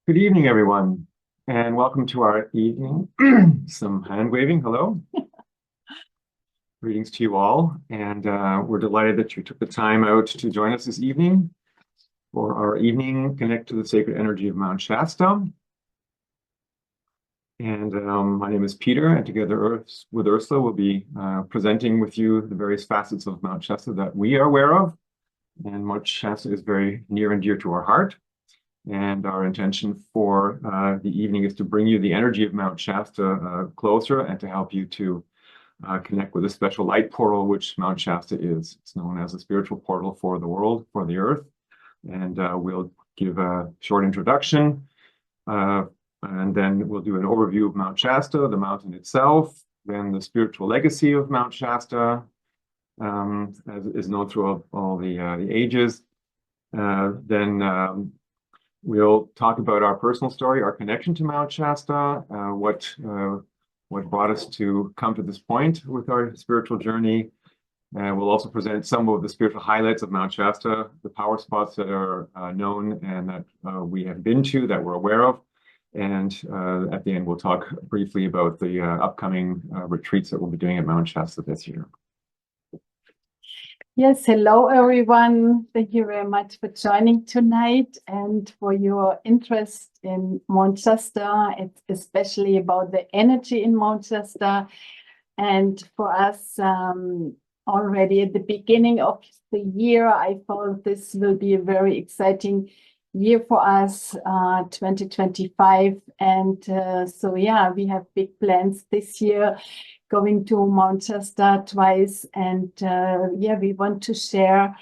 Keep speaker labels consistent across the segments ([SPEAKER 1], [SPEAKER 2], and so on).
[SPEAKER 1] Good evening, everyone, and welcome to our evening. Some hand waving, hello. Greetings to you all, and we're delighted that you took the time out to join us this evening for our evening Connect to the Sacred Energy of Mount Shasta. And my name is Peter, and together with Ursula, we'll be presenting with you the various facets of Mount Shasta that we are aware of. And Mount Shasta is very near and dear to our heart. And our intention for the evening is to bring you the energy of Mount Shasta closer and to help you to connect with a special light portal, which Mount Shasta is. It's known as a spiritual portal for the world, for the earth. And we'll give a short introduction, and then we'll do an overview of Mount Shasta, the mountain itself, then the spiritual legacy of Mount Shasta, as is known through all the ages. Then we'll talk about our personal story, our connection to Mount Shasta, what brought us to come to this point with our spiritual journey. We'll also present some of the spiritual highlights of Mount Shasta, the power spots that are known and that we have been to, that we're aware of. And at the end, we'll talk briefly about the upcoming retreats that we'll be doing at Mount Shasta this year.
[SPEAKER 2] Yes, hello everyone. Thank you very much for joining tonight and for your interest in Mount Shasta. It's especially about the energy in Mount Shasta. And for us, already at the beginning of the year, I thought this will be a very exciting year for us, 2025. And so, yeah, we have big plans this year, going to Mount Shasta twice. And yeah, we want to share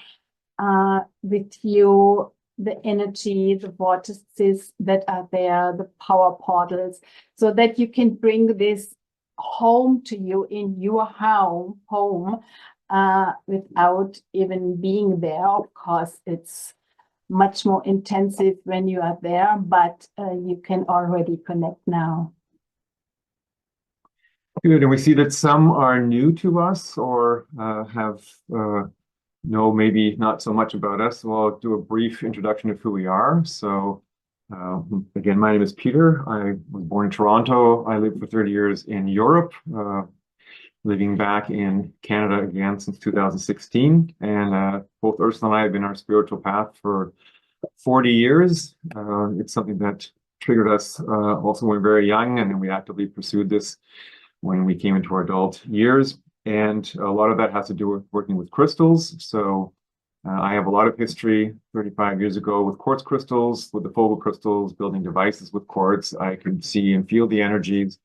[SPEAKER 2] with you the energy, the vortices that are there, the power portals, so that you can bring this home to you in your home without even being there. Of course, it's much more intensive when you are there, but you can already connect now.
[SPEAKER 1] Good, and we see that some are new to us or have know maybe not so much about us. So I'll do a brief introduction of who we are. So again, my name is Peter. I was born in Toronto. I lived for 30 years in Europe, living back in Canada again since 2016. And both Ursula and I have been on our spiritual path for 40 years. It's something that triggered us also when we were very young, and then we actively pursued this when we came into our adult years. And a lot of that has to do with working with crystals. So I have a lot of history 35 years ago with quartz crystals, with the focal crystals, building devices with quartz. I can see and feel the energies.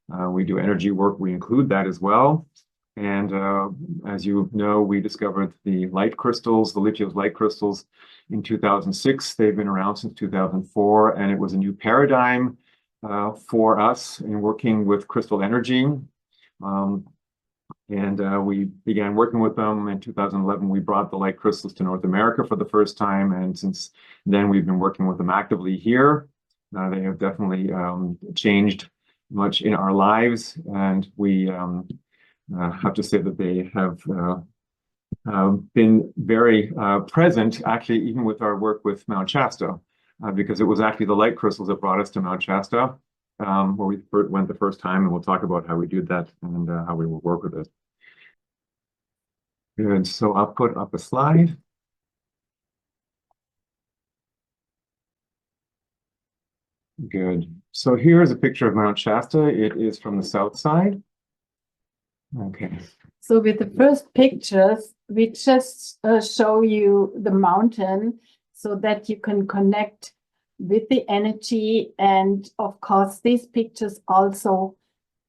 [SPEAKER 1] We do energy work. We include that as well. And as you know, we discovered the light crystals, the lithium light crystals in 2006. They've been around since 2004, and it was a new paradigm for us in working with crystal energy. We began working with them in 2011. We brought the light crystals to North America for the first time, and since then we've been working with them actively here. They have definitely changed much in our lives, and we have to say that they have been very present, actually, even with our work with Mount Shasta. Because it was actually the light crystals that brought us to Mount Shasta, where we went the first time, and we'll talk about how we did that and how we will work with it. Good, so I'll put up a slide. Good, so here's a picture of Mount Shasta. It is from the south side. Okay.
[SPEAKER 2] So with the first pictures, we just show you the mountain, so that you can connect with the energy. And of course, these pictures also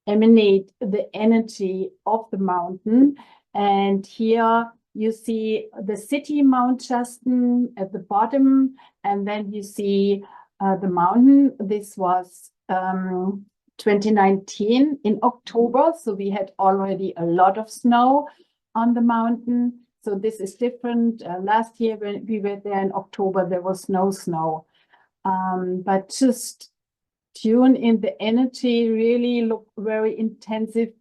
[SPEAKER 2] emanate the energy of the mountain. And here you see the city Mount Shasta at the bottom, and then you see the mountain. This was 2019 in October, so we had already a lot of snow on the mountain. So this is different. Last year when we were there in October, there was no snow. But just tune in the energy, really look very intensive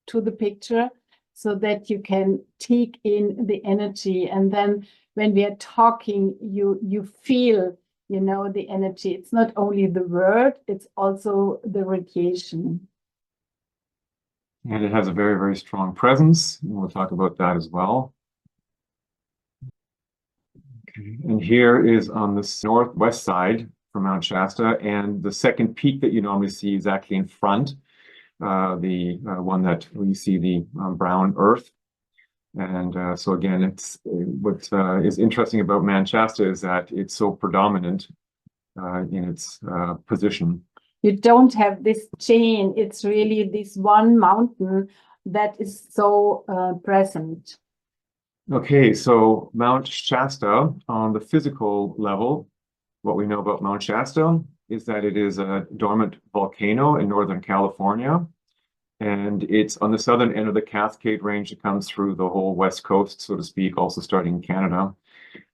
[SPEAKER 2] to the picture so that you can take in the energy. And then when we are talking, you feel you know, the energy. It's not only the word, it's also the radiation.
[SPEAKER 1] And it has a very, very strong presence. And we'll talk about that as well. Okay. And here is on the northwest side from Mount Shasta. And the second peak that you normally see is actually in front, the one that you see the brown earth. And so again, it's what is interesting about Mount Shasta is that it's so predominant in its position.
[SPEAKER 2] You don't have this chain. It's really this one mountain that is so present.
[SPEAKER 1] Okay, so Mount Shasta, on the physical level, what we know about Mount Shasta is that it is a dormant volcano in Northern California. And it's on the southern end of the Cascade Range that comes through the whole west coast, so to speak, also starting in Canada.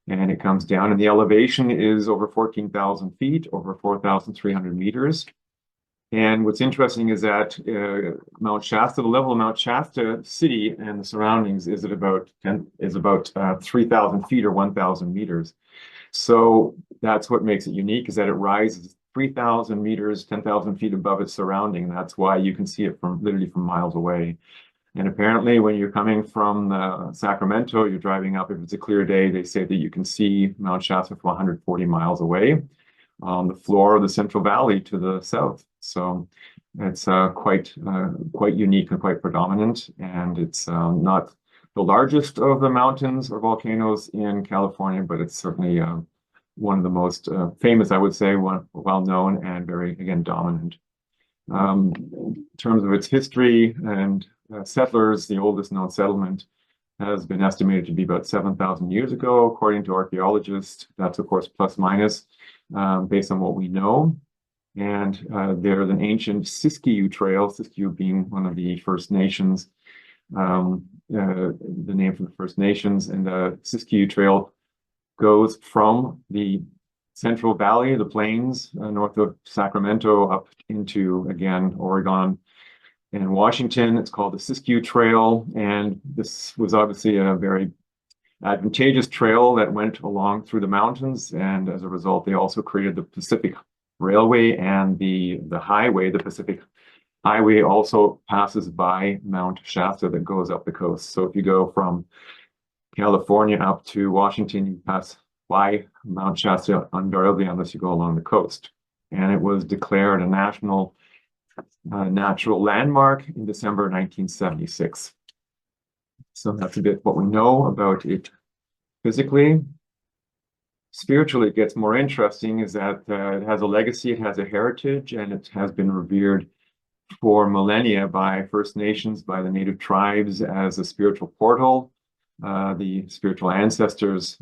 [SPEAKER 1] And it comes down, and the elevation is over 14,000 feet, over 4,300 meters. And what's interesting is that Mount Shasta, the level of Mount Shasta city and the surroundings is at about 3,000 feet or 1,000 meters. So that's what makes it unique, is that it rises 3,000 meters, 10,000 feet above its surrounding. And that's why you can see it from literally from miles away. And apparently when you're coming from Sacramento, you're driving up, if it's a clear day, they say that you can see Mount Shasta from 140 miles away on the floor of the Central Valley to the south. So it's quite unique and quite predominant. And it's not the largest of the mountains or volcanoes in California, but it's certainly one of the most famous, I would say, well-known and very, again, dominant. In terms of its history and settlers, the oldest known settlement has been estimated to be about 7,000 years ago, according to archaeologists. That's, of course, plus minus, based on what we know. And there's an ancient Siskiyou Trail, Siskiyou being one of the First Nations, the name for the First Nations. And the Siskiyou Trail goes from the Central Valley, the plains north of Sacramento, up into, again, Oregon and Washington. It's called the Siskiyou Trail. And this was obviously a very advantageous trail that went along through the mountains. And as a result, they also created the Pacific Railway and the highway. The Pacific Highway also passes by Mount Shasta that goes up the coast. So if you go from California up to Washington, you pass by Mount Shasta invariably unless you go along the coast. And it was declared a national natural landmark in December 1976. So that's a bit what we know about it physically. Spiritually, it gets more interesting is that it has a legacy, it has a heritage, and it has been revered for millennia by First Nations, by the native tribes as a spiritual portal. The spiritual ancestors,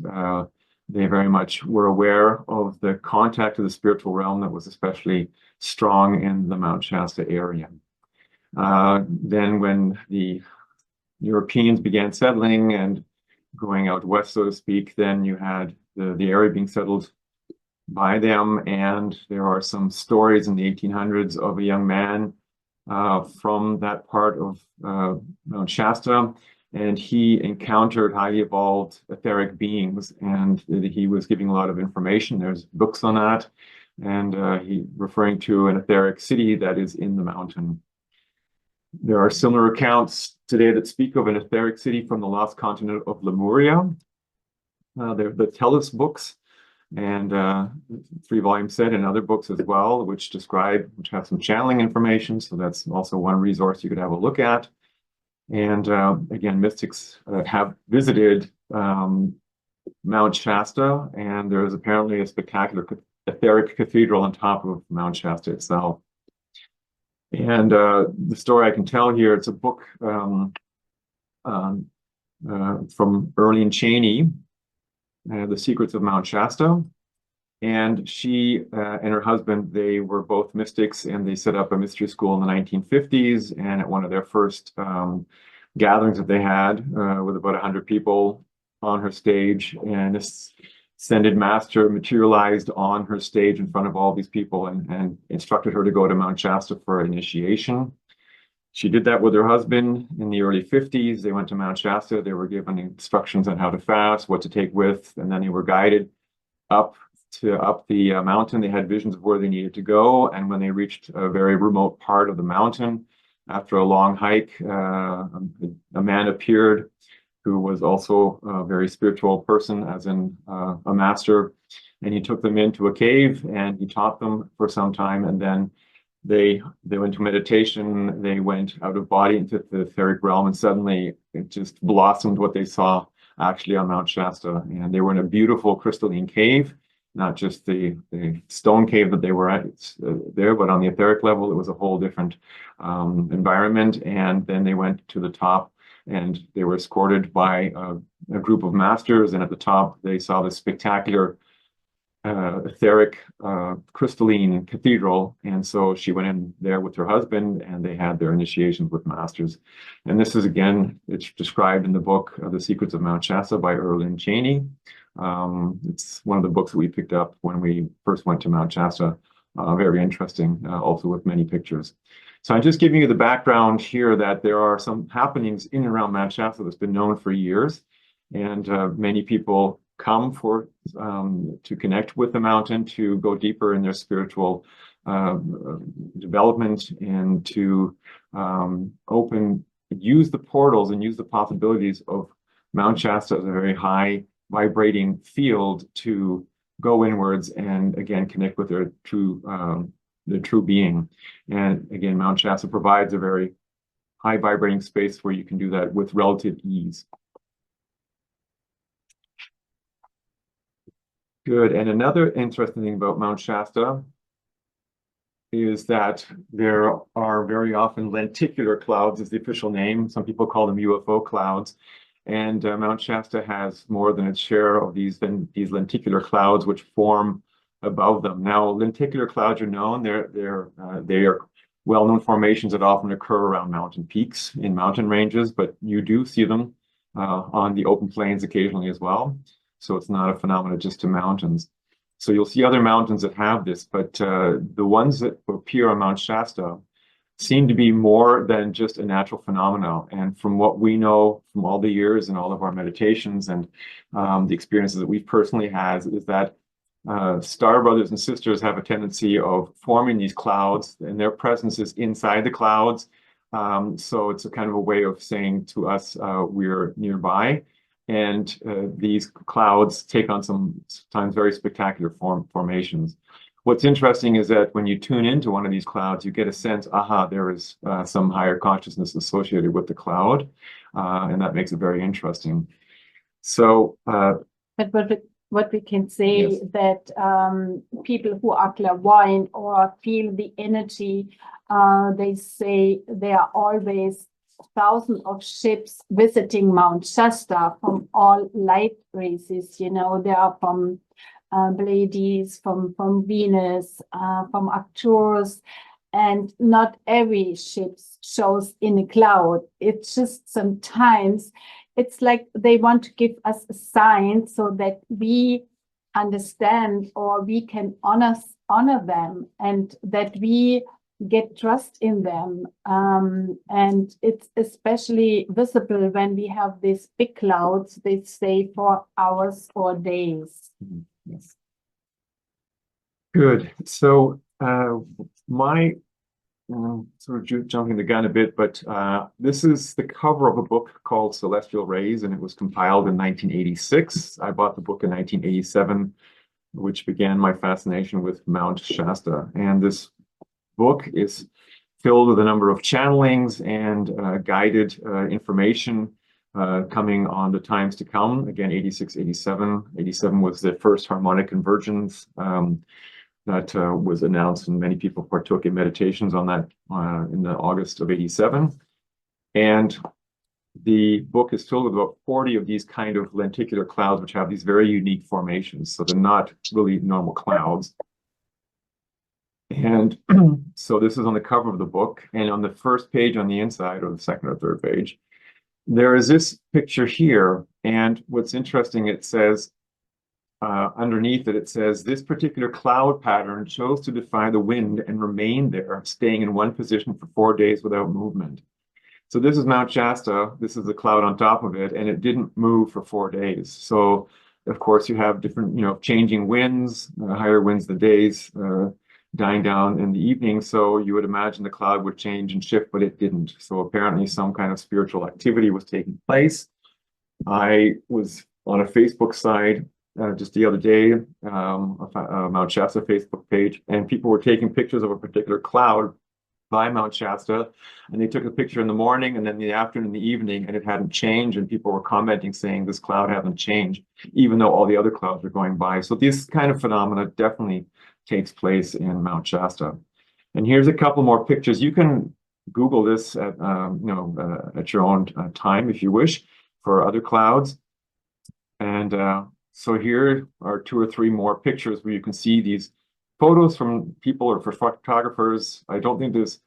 [SPEAKER 1] they very much were aware of the contact of the spiritual realm that was especially strong in the Mount Shasta area. Then when the Europeans began settling and going out west, so to speak, then you had the area being settled by them. And there are some stories in the 1800s of a young man from that part of Mount Shasta. And he encountered highly evolved etheric beings, and he was giving a lot of information. There's books on that, and he referring to an etheric city that is in the mountain. There are similar accounts today that speak of an etheric city from the lost continent of Lemuria. They're the Tellus books, and 3-volume set, and other books as well, which have some channeling information. So that's also one resource you could have a look at. And again, mystics have visited Mount Shasta, and there is apparently a spectacular etheric cathedral on top of Mount Shasta itself. And the story I can tell here, it's a book from Erlene Cheney, The Secrets of Mount Shasta. And she and her husband, they were both mystics, and they set up a mystery school in the 1950s. And at one of their first gatherings that they had with about 100 people on her stage, and this ascended master materialized on her stage in front of all these people and instructed her to go to Mount Shasta for initiation. She did that with her husband in the early 50s. They went to Mount Shasta. They were given instructions on how to fast, what to take with, and then they were guided up up the mountain. They had visions of where they needed to go. And when they reached a very remote part of the mountain, after a long hike, a man appeared who was also a very spiritual person, as in a master. And he took them into a cave and he taught them for some time. And then they went to meditation. They went out of body into the etheric realm, and suddenly it just blossomed what they saw actually on Mount Shasta. And they were in a beautiful crystalline cave, not just the stone cave that they were at there, but on the etheric level, it was a whole different environment. And then they went to the top, and they were escorted by a group of masters. And at the top, they saw this spectacular etheric crystalline cathedral. And so she went in there with her husband, and they had their initiations with masters. And this is, again, it's described in the book The Secrets of Mount Shasta by Erlyn Cheney. It's one of the books that we picked up when we first went to Mount Shasta. Very interesting, also with many pictures. So I'm just giving you the background here that there are some happenings in and around Mount Shasta that's been known for years. And many people come to connect with the mountain, to go deeper in their spiritual development, and to use the portals and use the possibilities of Mount Shasta as a very high vibrating field to go inwards and again connect with their true being. And again, Mount Shasta provides a very high vibrating space where you can do that with relative ease. Good. And another interesting thing about Mount Shasta is that there are very often lenticular clouds, is the official name. Some people call them UFO clouds. And Mount Shasta has more than its share of these lenticular clouds, which form above them. Now, lenticular clouds are known. They are well-known formations that often occur around mountain peaks in mountain ranges, but you do see them on the open plains occasionally as well. So it's not a phenomenon just to mountains. So you'll see other mountains that have this, but the ones that appear on Mount Shasta seem to be more than just a natural phenomenon. And from what we know from all the years and all of our meditations and the experiences that we've personally had, is that star brothers and sisters have a tendency of forming these clouds, and their presence is inside the clouds. So it's a kind of a way of saying to us, we're nearby. And these clouds take on sometimes very spectacular formations. What's interesting is that when you tune into one of these clouds, you get a sense, aha, there is some higher consciousness associated with the cloud, and that makes it very interesting. So,
[SPEAKER 2] but what we can say,
[SPEAKER 1] yes,
[SPEAKER 2] that people who are clairvoyant or feel the energy, they say there are always thousands of ships visiting Mount Shasta from all light races. You know, they are from Pleiades, from Venus, from Arcturus, and not every ship shows in a cloud. It's just sometimes it's like they want to give us a sign so that we understand, or we can honor them, and that we get trust in them. And it's especially visible when we have these big clouds. They stay for hours or days.
[SPEAKER 1] yes. Good. So my sort of jumping the gun a bit, but this is the cover of a book called Celestial Rays, and it was compiled in 1986. I bought the book in 1987, which began my fascination with Mount Shasta. And this book is filled with a number of channelings and guided information coming on the times to come. Again, 86, 87. 87 was the first harmonic convergence that was announced, and many people partook in meditations on that in the August of 87. And the book is filled with about 40 of these kind of lenticular clouds, which have these very unique formations. So they're not really normal clouds. And so this is on the cover of the book, and on the first page on the inside, or the second or third page, there is this picture here. And what's interesting, it says, underneath it, it says, this particular cloud pattern chose to defy the wind and remain there, staying in one position for 4 days without movement. So this is Mount Shasta. This is the cloud on top of it, and it didn't move for 4 days. So of course, you have different, changing winds, higher winds the days, dying down in the evening. So you would imagine the cloud would change and shift, but it didn't. So apparently some kind of spiritual activity was taking place. I was on a Facebook site just the other day, a Mount Shasta Facebook page, and people were taking pictures of a particular cloud by Mount Shasta, and they took a picture in the morning and then the afternoon and the evening, and it hadn't changed, and people were commenting saying this cloud hasn't changed, even though all the other clouds are going by. So this kind of phenomena definitely takes place in Mount Shasta. And here's a couple more pictures. You can Google this at at your own time if you wish for other clouds. And so here are 2 or 3 more pictures where you can see these photos from people or for photographers. I don't think this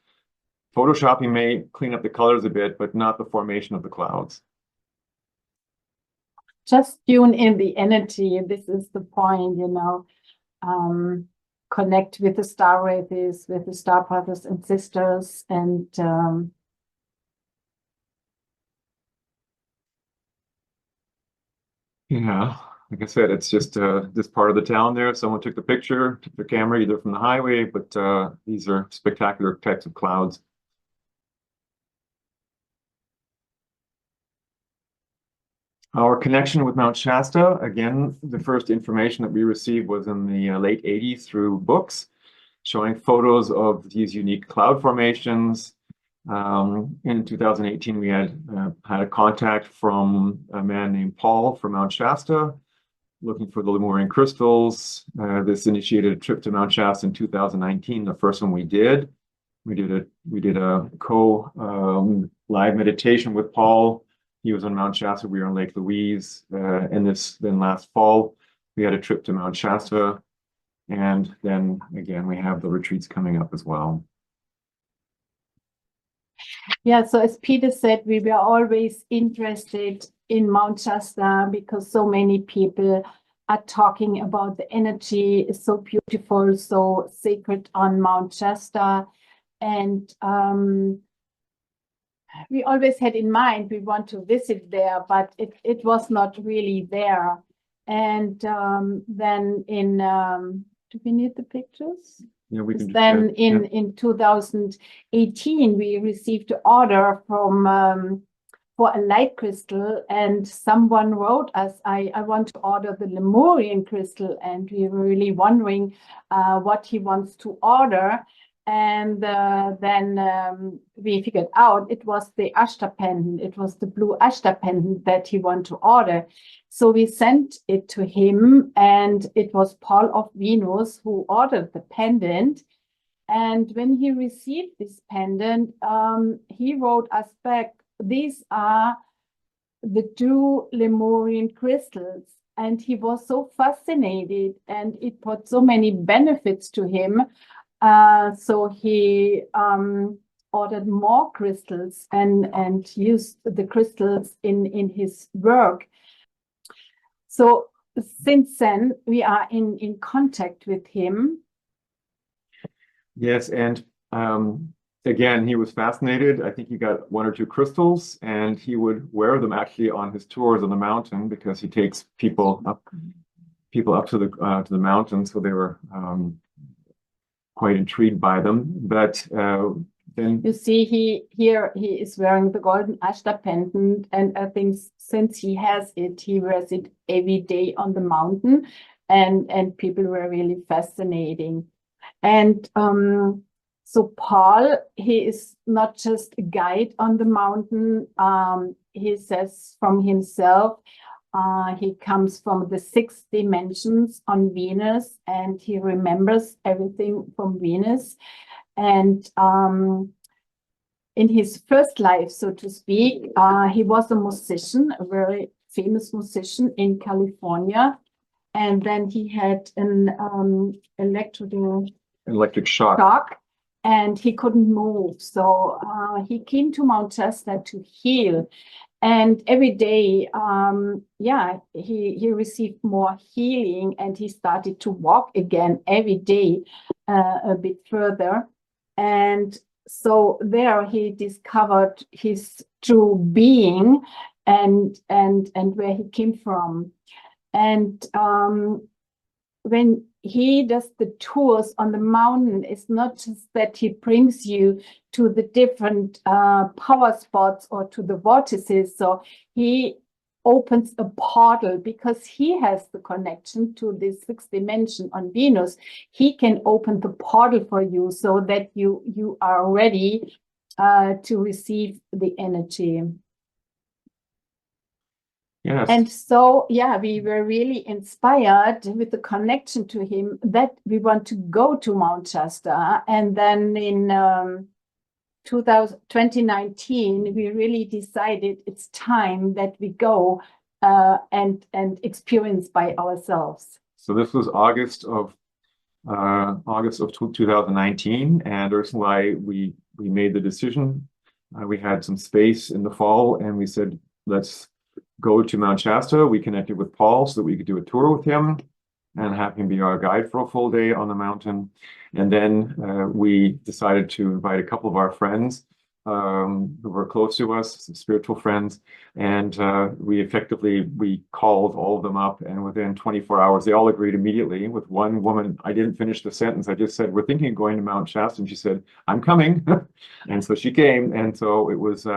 [SPEAKER 1] photoshopping may clean up the colors a bit, but not the formation of the clouds.
[SPEAKER 2] Just tune in the energy. This is the point, connect with the star radiates, with the star brothers and sisters, and
[SPEAKER 1] yeah, like I said, it's just this part of the town there. Someone took the picture, took their camera either from the highway, but these are spectacular types of clouds. Our connection with Mount Shasta, again, the first information that we received was in the late 80s through books showing photos of these unique cloud formations. In 2018, we had a contact from a man named Paul from Mount Shasta, looking for the Lemurian crystals. This initiated a trip to Mount Shasta in 2019, the first one we did. We did a live meditation with Paul. He was on Mount Shasta, we were on Lake Louise. Then last fall, we had a trip to Mount Shasta. And then again, we have the retreats coming up as well.
[SPEAKER 2] Yeah, so as Peter said, we were always interested in Mount Shasta because so many people are talking about the energy is so beautiful, so sacred on Mount Shasta. And we always had in mind we want to visit there, but it was not really there. And then in, do we need the pictures?
[SPEAKER 1] Yeah, we can
[SPEAKER 2] then in 2018, we received an order from for a light crystal, and someone wrote us, I want to order the Lemurian crystal, and we were really wondering what he wants to order. And then we figured out it was the Ashtar pendant. It was the blue Ashtar pendant that he wanted to order. So we sent it to him, and it was Paul of Venus who ordered the pendant. And when he received this pendant, he wrote us back, these are the 2 Lemurian crystals. And he was so fascinated, and it brought so many benefits to him. So he ordered more crystals and used the crystals in his work. So since then, we are in contact with him.
[SPEAKER 1] Yes, and again, he was fascinated. I think he got 1 or 2 crystals, and he would wear them actually on his tours on the mountain because he takes people up to the mountain. So they were quite intrigued by them. But then
[SPEAKER 2] you see, he is wearing the golden Ashtar pendant, and I think since he has it, he wears it every day on the mountain, and people were really fascinating. And so Paul, he is not just a guide on the mountain. He says from himself, he comes from the 6 dimensions on Venus, and he remembers everything from Venus. And in his first life, so to speak, he was a musician, a very famous musician in California. And then he had an
[SPEAKER 1] electric shock,
[SPEAKER 2] and he couldn't move. So he came to Mount Shasta to heal. And every day, he received more healing, and he started to walk again every day a bit further. And so there he discovered his true being and where he came from. And when he does the tours on the mountain, it's not just that he brings you to the different power spots or to the vortices. So he opens a portal because he has the connection to this sixth dimension on Venus. He can open the portal for you so that you are ready to receive the energy.
[SPEAKER 1] Yes.
[SPEAKER 2] And so, yeah, we were really inspired with the connection to him that we want to go to Mount Shasta. And then in 2019, we really decided it's time that we go and experience by ourselves.
[SPEAKER 1] So this was August of 2019, and Ursula and I, we made the decision. We had some space in the fall, and we said, let's go to Mount Shasta. We connected with Paul so that we could do a tour with him and have him be our guide for a full day on the mountain. And then we decided to invite a couple of our friends who were close to us, some spiritual friends, and we called all of them up, and within 24 hours, they all agreed immediately. With one woman, I didn't finish the sentence. I just said, we're thinking of going to Mount Shasta, and she said, I'm coming. And so she came, and so it was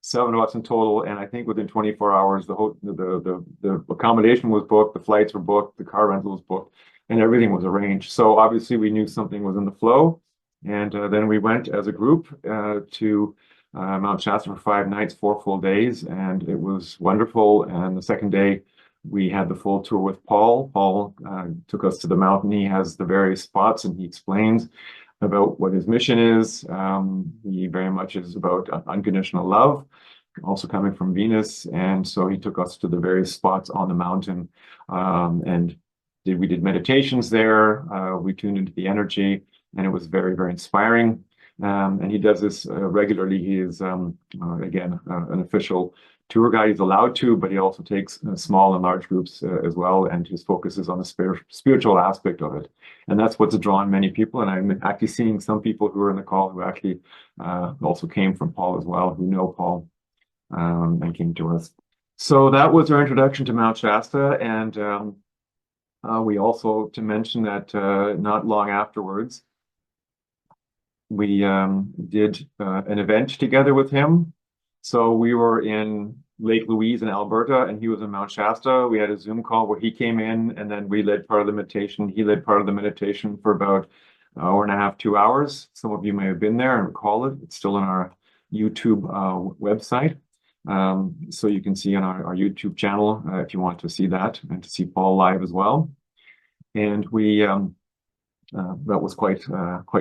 [SPEAKER 1] 7 of us in total, and I think within 24 hours, the accommodation was booked, the flights were booked, the car rental was booked, and everything was arranged. So obviously we knew something was in the flow, and then we went as a group to Mount Shasta for 5 nights, 4 full days, and it was wonderful. And the second day, we had the full tour with Paul. Paul took us to the mountain. He has the various spots, and he explains about what his mission is. He very much is about unconditional love, also coming from Venus. And so he took us to the various spots on the mountain, and we did meditations there. We tuned into the energy, and it was very, very inspiring. And he does this regularly. He is, again, an official tour guide. He's allowed to, but he also takes small and large groups as well, and his focus is on the spiritual aspect of it. And that's what's drawn many people. And I'm actually seeing some people who are in the call who actually also came from Paul as well, who know Paul and came to us. So that was our introduction to Mount Shasta. And we also, to mention that not long afterwards, we did an event together with him. So we were in Lake Louise in Alberta, and he was in Mount Shasta. We had a Zoom call where he came in, and then we led part of the meditation. He led part of the meditation for about an hour and a half, 2 hours. Some of you may have been there and recall it. It's still on our YouTube website. So you can see on our YouTube channel if you want to see that and to see Paul live as well. And we that was quite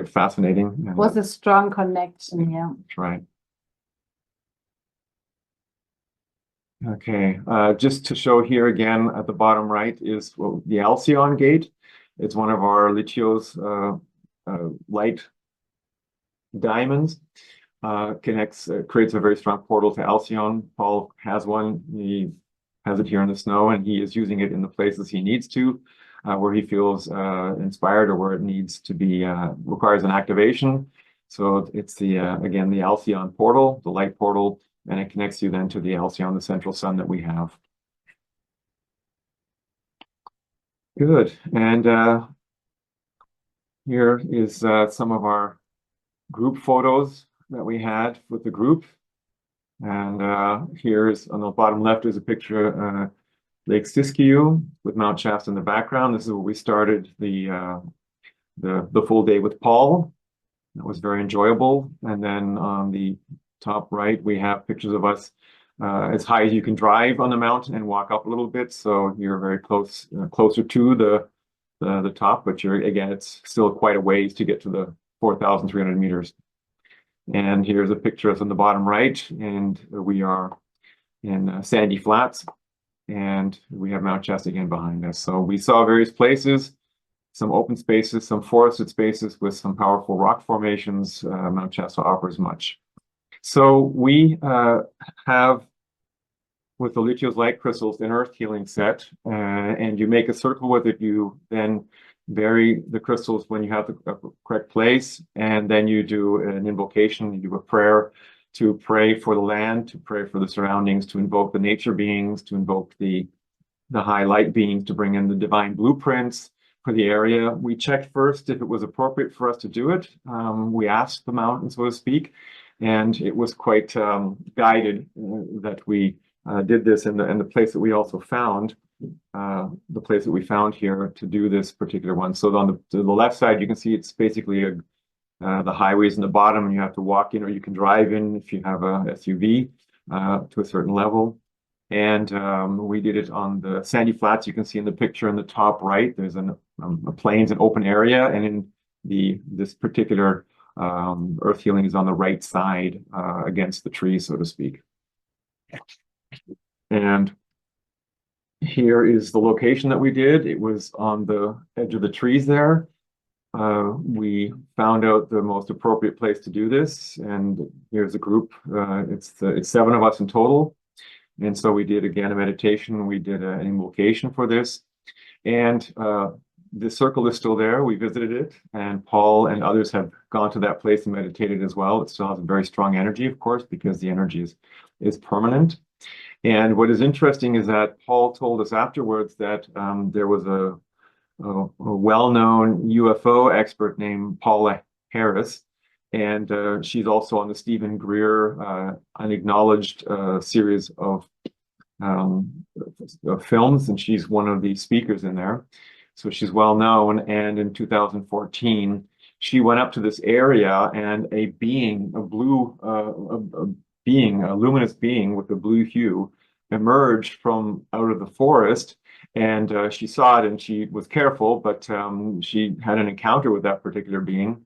[SPEAKER 1] fascinating.
[SPEAKER 2] It was a strong connection, yeah.
[SPEAKER 1] That's right. Okay, just to show here again at the bottom right is the Alcyon gate. It's one of our Litio's light diamonds. Creates a very strong portal to Alcyon. Paul has one. He has it here in the snow, and he is using it in the places he needs to, where he feels inspired or where it needs to be, requires an activation. So it's again, the Alcyon portal, the light portal, and it connects you then to the Alcyon, the central sun that we have. Good. And here is some of our group photos that we had with the group. And here's on the bottom left is a picture Lake Siskiyou with Mount Shasta in the background. This is where we started the full day with Paul. That was very enjoyable. And then on the top right, we have pictures of us as high as you can drive on the mountain and walk up a little bit. So you're very close, closer to the top, but again, it's still quite a ways to get to the 4,300 meters. And here's a picture of us on the bottom right, and we are in Sandy Flats, and we have Mount Shasta again behind us. So we saw various places, some open spaces, some forested spaces with some powerful rock formations. Mount Shasta offers much. So we have, with the Litio's light crystals, an earth healing set, and you make a circle with it. You then bury the crystals when you have the correct place, and then you do an invocation, you do a prayer to pray for the land, to pray for the surroundings, to invoke the nature beings, to invoke the high light beings to bring in the divine blueprints for the area. We checked first if it was appropriate for us to do it. We asked the mountain, so to speak, and it was quite guided that we did this. And the place that we also found, the place that we found here to do this particular one. So on the left side, you can see it's basically the highways in the bottom, and you have to walk in, or you can drive in if you have a SUV to a certain level. And we did it on the sandy flats. You can see in the picture in the top right, there's a plains, an open area, and in this particular earth healing is on the right side against the trees, so to speak. And here is the location that we did. It was on the edge of the trees there. We found out the most appropriate place to do this, and here's a group. It's 7 of us in total. And so we did, again, a meditation. We did an invocation for this. And the circle is still there. We visited it. And Paul and others have gone to that place and meditated as well. It still has a very strong energy, of course, because the energy is permanent. And what is interesting is that Paul told us afterwards that there was a well-known UFO expert named Paula Harris. And she's also on the Stephen Greer unacknowledged series of films, and she's one of the speakers in there. So she's well known. And in 2014, she went up to this area, and a being, a luminous being with a blue hue, emerged from out of the forest. And she saw it, and she was careful, but she had an encounter with that particular being.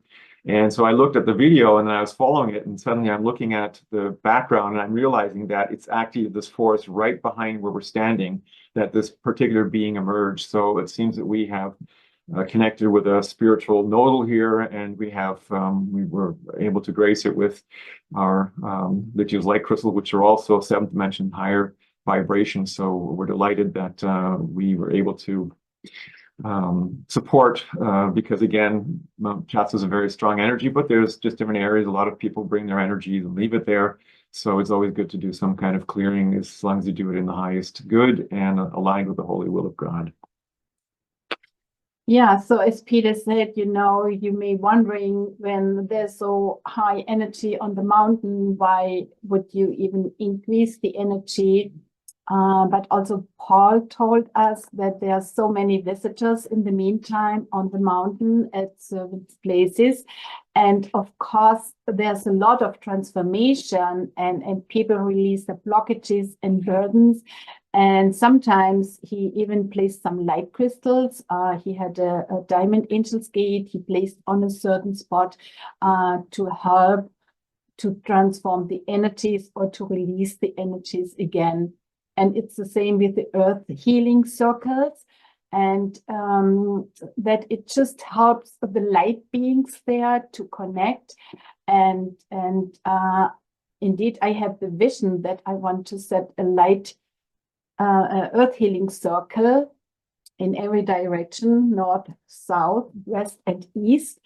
[SPEAKER 1] And so I looked at the video, and then I was following it, and suddenly I'm looking at the background, and I'm realizing that it's actually this forest right behind where we're standing that this particular being emerged. So it seems that we have connected with a spiritual nodal here, and we were able to grace it with our Lithium's light crystal, which are also 7th dimension higher vibrations. So we're delighted that we were able to support, because again, Mount Shasta is a very strong energy, but there's just different areas. A lot of people bring their energies and leave it there. So it's always good to do some kind of clearing, as long as you do it in the highest good and aligned with the holy will of God.
[SPEAKER 2] Yeah, so as Peter said, you may wondering, when there's so high energy on the mountain, why would you even increase the energy? But also Paul told us that there are so many visitors in the meantime on the mountain at certain places. And of course, there's a lot of transformation, and people release the blockages and burdens. And sometimes he even placed some light crystals. He had a diamond angel's gate he placed on a certain spot to help to transform the energies or to release the energies again. And it's the same with the earth healing circles, and that it just helps the light beings there to connect. And indeed, I have the vision that I want to set a light earth healing circle in every direction, north, south, west, and east.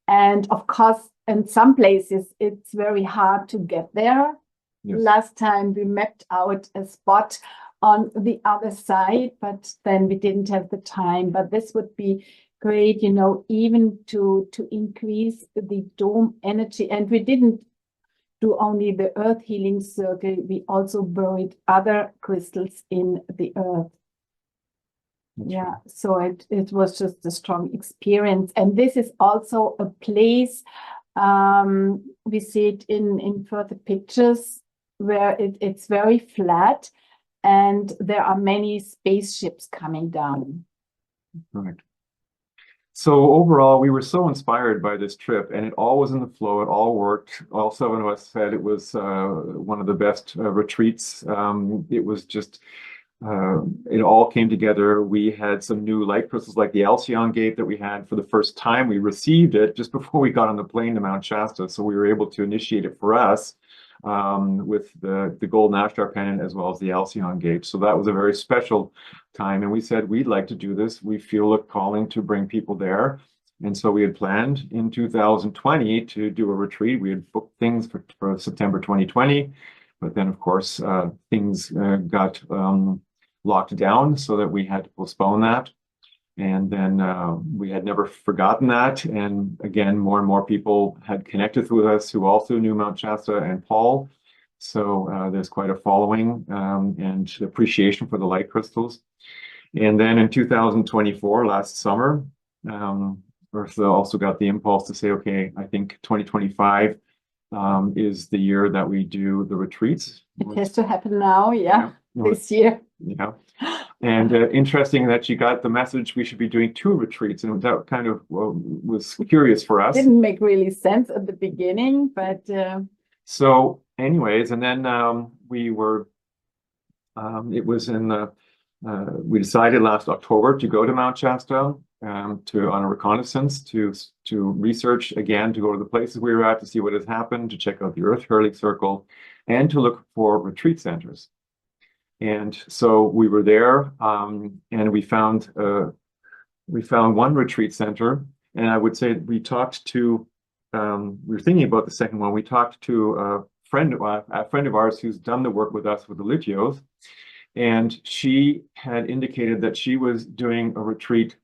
[SPEAKER 2] And of course, in some places, it's very hard to get there. Yes. Last time we mapped out a spot on the other side, but then we didn't have the time. But this would be great, even to increase the dome energy. And we didn't do only the earth healing circle, we also buried other crystals in the earth. Yeah, so it was just a strong experience. And this is also a place, we see it in further pictures, where it's very flat, and there are many spaceships coming down.
[SPEAKER 1] Right. So overall, we were so inspired by this trip, and it all was in the flow. It all worked. All 7 of us said it was one of the best retreats. It was just, it all came together. We had some new light crystals like the Alcyon gate that we had for the first time. We received it just before we got on the plane to Mount Shasta. So we were able to initiate it for us with the golden ashtar pendant as well as the Alcyon gate. So that was a very special time. And we said, we'd like to do this. We feel a calling to bring people there. And so we had planned in 2020 to do a retreat. We had booked things for September 2020. But then, of course, things got locked down so that we had to postpone that. And then we had never forgotten that. And again, more and more people had connected with us who also knew Mount Shasta and Paul. So there's quite a following and appreciation for the light crystals. And then in 2024, last summer, Ursula also got the impulse to say, okay, I think 2025 is the year that we do the retreats.
[SPEAKER 2] It has to happen now, yeah. This year.
[SPEAKER 1] Yeah. And interesting that you got the message we should be doing 2 retreats, and that kind of was curious for us.
[SPEAKER 2] Didn't make really sense at the beginning, but
[SPEAKER 1] so anyways, and then we were it was in the we decided last October to go to Mount Shasta on a reconnaissance to research again, to go to the places we were at, to see what has happened, to check out the Earth Hurling Circle, and to look for retreat centers. And so we were there, and we found one retreat center. And I would say we talked to, we were thinking about the second one. We talked to a friend of ours who's done the work with us with the lithios, and she had indicated that she was doing a retreat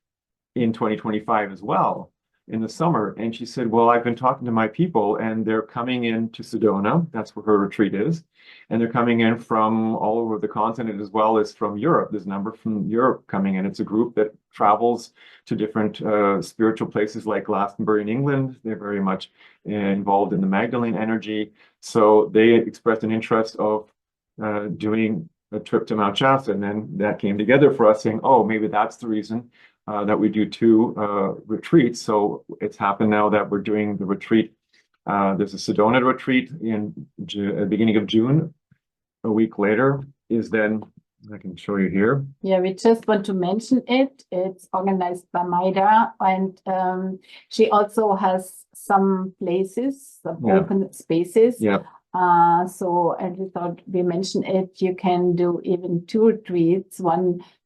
[SPEAKER 1] in 2025 as well, in the summer. And she said, well, I've been talking to my people, and they're coming in to Sedona. That's where her retreat is. And they're coming in from all over the continent, as well as from Europe. There's a number from Europe coming in. It's a group that travels to different spiritual places like Glastonbury in England. They're very much involved in the Magdalene energy. So they expressed an interest of doing a trip to Mount Shasta. And then that came together for us, saying, oh, maybe that's the reason that we do 2 retreats. So it's happened now that we're doing the retreat. There's a Sedona retreat in the beginning of June. A week later is then, I can show you here.
[SPEAKER 2] Yeah, we just want to mention it. It's organized by Maida, and she also has some places, some open spaces.
[SPEAKER 1] Yeah.
[SPEAKER 2] And we thought we mention it. You can do even 2 retreats,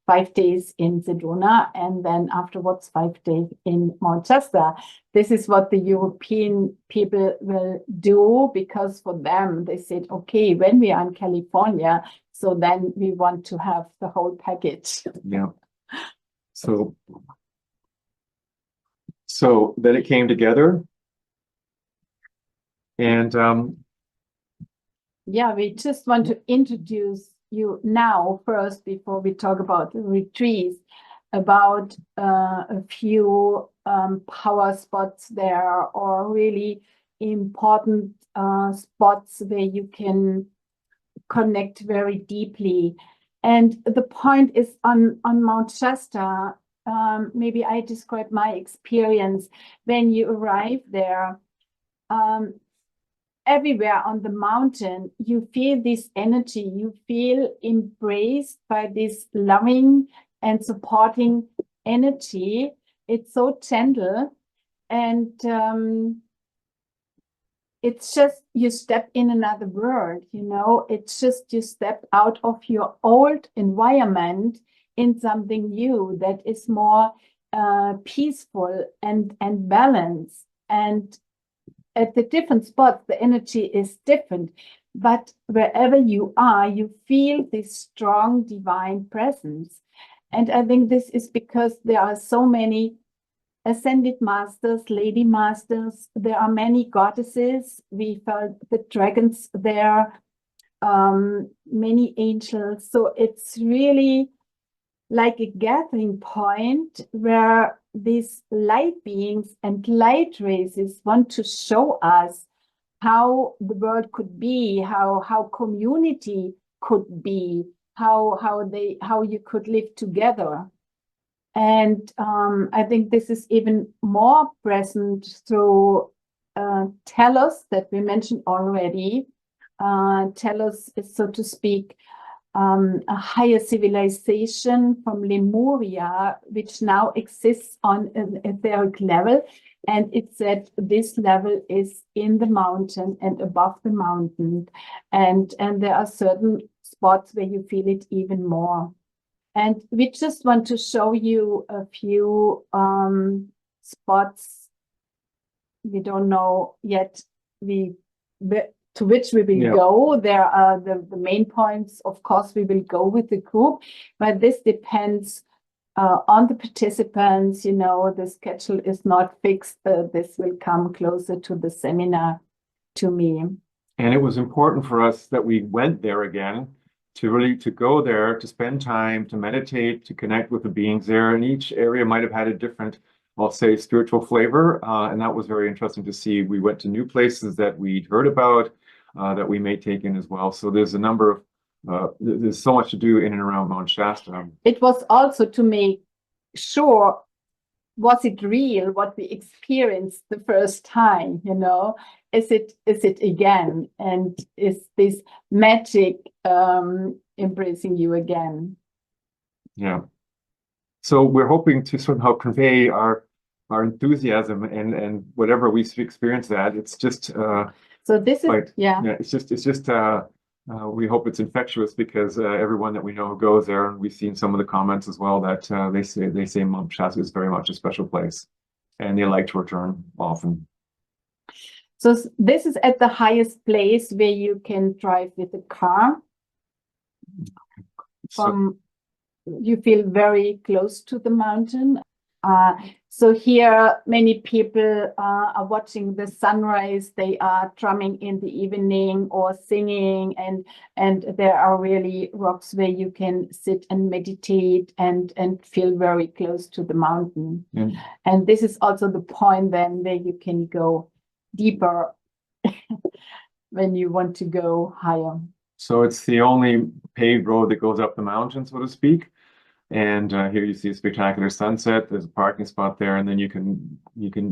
[SPEAKER 2] 5 days in Sedona, and then afterwards 5 days in Mount Shasta. This is what the European people will do, because for them, they said, okay, when we are in California, so then we want to have the whole package.
[SPEAKER 1] Yeah. So then it came together. And
[SPEAKER 2] yeah, we just want to introduce you now first, before we talk about the retreats, about a few power spots there, or really important spots where you can connect very deeply. And the point is on Mount Shasta, maybe I describe my experience. When you arrive there, everywhere on the mountain, you feel this energy, you feel embraced by this loving and supporting energy. It's so gentle, and it's just you step in another world, you know. It's just you step out of your old environment in something new that is more peaceful and balanced. And at the different spots, the energy is different, but wherever you are, you feel this strong divine presence. And I think this is because there are so many ascended masters, lady masters. There are many goddesses. We felt the dragons there, many angels. So it's really like a gathering point where these light beings and light races want to show us how the world could be, how community could be, how you could live together. And I think this is even more present through Telos that we mentioned already. Telos is, so to speak, a higher civilization from Lemuria, which now exists on an etheric level. And it's that this level is in the mountain and above the mountain. And there are certain spots where you feel it even more. And we just want to show you a few spots. We don't know yet. We to which we will go. There are the main points. Of course, we will go with the group, but this depends on the participants. You know, the schedule is not fixed. This will come closer to the seminar to me.
[SPEAKER 1] And it was important for us that we went there again, to go there, to spend time, to meditate, to connect with the beings there. And each area might have had a different, I'll say, spiritual flavor. And that was very interesting to see. We went to new places that we'd heard about, that we may take in as well. So there's a number of, there's so much to do in and around Mount Shasta.
[SPEAKER 2] It was also to make sure, was it real what we experienced the first time, you know? Is it again? And is this magic embracing you again? Yeah.
[SPEAKER 1] So we're hoping to somehow convey our enthusiasm and whatever we experience that. It's just
[SPEAKER 2] so this is
[SPEAKER 1] it's just we hope it's infectious, because everyone that we know goes there, and we've seen some of the comments as well that they say Mount Shasta is very much a special place, and they like to return often.
[SPEAKER 2] So this is at the highest place where you can drive with a car. You feel very close to the mountain. So here, many people are watching the sunrise. They are drumming in the evening or singing, and there are really rocks where you can sit and meditate and feel very close to the mountain. And this is also the point then where you can go deeper when you want to go higher.
[SPEAKER 1] So it's the only paved road that goes up the mountain, so to speak. And here you see a spectacular sunset. There's a parking spot there, and then you can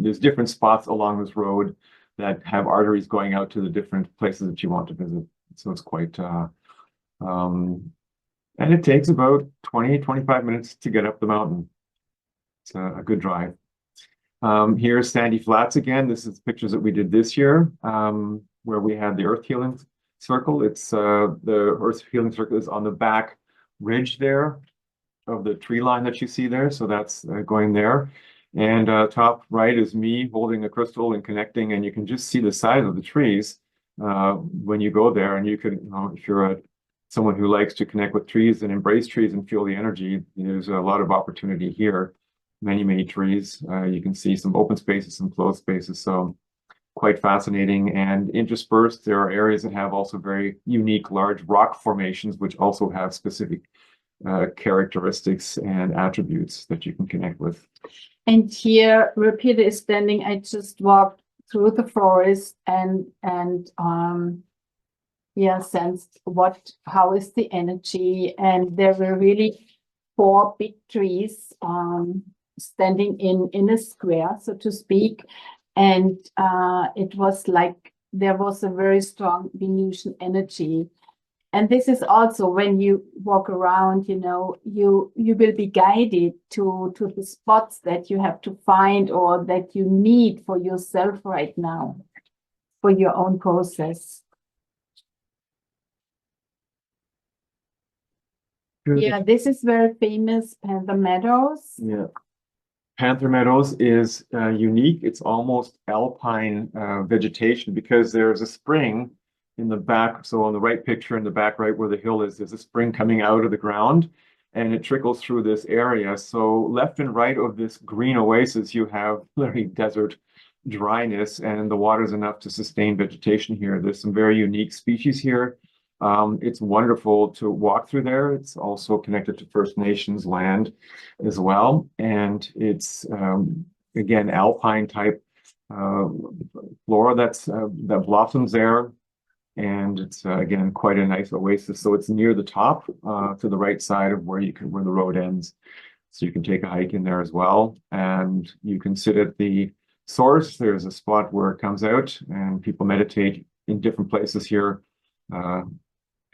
[SPEAKER 1] there's different spots along this road that have arteries going out to the different places that you want to visit. So it's quite and it takes about 20-25 minutes to get up the mountain. It's a good drive. Here's Sandy Flats again. This is pictures that we did this year, where we had the Earth Healing Circle. It's the Earth Healing Circle is on the back ridge there of the tree line that you see there. So that's going there. And top right is me holding a crystal and connecting, and you can just see the size of the trees when you go there. And you could, if you're someone who likes to connect with trees and embrace trees and feel the energy, there's a lot of opportunity here. Many trees. You can see some open spaces, some closed spaces. So quite fascinating. And interspersed, there are areas that have also very unique large rock formations, which also have specific characteristics and attributes that you can connect with.
[SPEAKER 2] And here, where Peter is standing, I just walked through the forest and sensed how is the energy. And there were really 4 big trees standing in a square, so to speak. And it was like there was a very strong Venusian energy. And this is also when you walk around, you know, you will be guided to the spots that you have to find or that you need for yourself right now, for your own process. Good. Yeah, this is very famous, Panther Meadows.
[SPEAKER 1] Yeah. Panther Meadows is unique. It's almost alpine vegetation, because there's a spring in the back. So on the right picture, in the back right where the hill is, there's a spring coming out of the ground, and it trickles through this area. So left and right of this green oasis, you have literally desert dryness, and the water is enough to sustain vegetation here. There's some very unique species here. It's wonderful to walk through there. It's also connected to First Nations land as well. And it's, again, alpine type flora that blossoms there. And it's, again, quite a nice oasis. So it's near the top, to the right side of where the road ends. So you can take a hike in there as well. And you can sit at the source. There's a spot where it comes out, and people meditate in different places here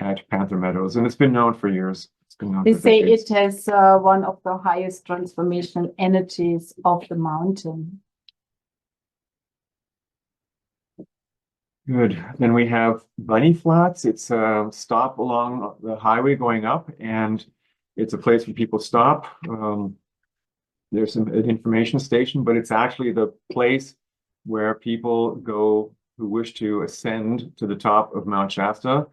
[SPEAKER 1] at Panther Meadows. And it's been known for years. It's been known
[SPEAKER 2] they
[SPEAKER 1] for
[SPEAKER 2] say
[SPEAKER 1] decades.
[SPEAKER 2] It has one of the highest transformational energies of the mountain.
[SPEAKER 1] Good. Then we have Bunny Flats. It's a stop along the highway going up, and it's a place where people stop. There's an information station, but it's actually the place where people go who wish to ascend to the top of Mount Shasta,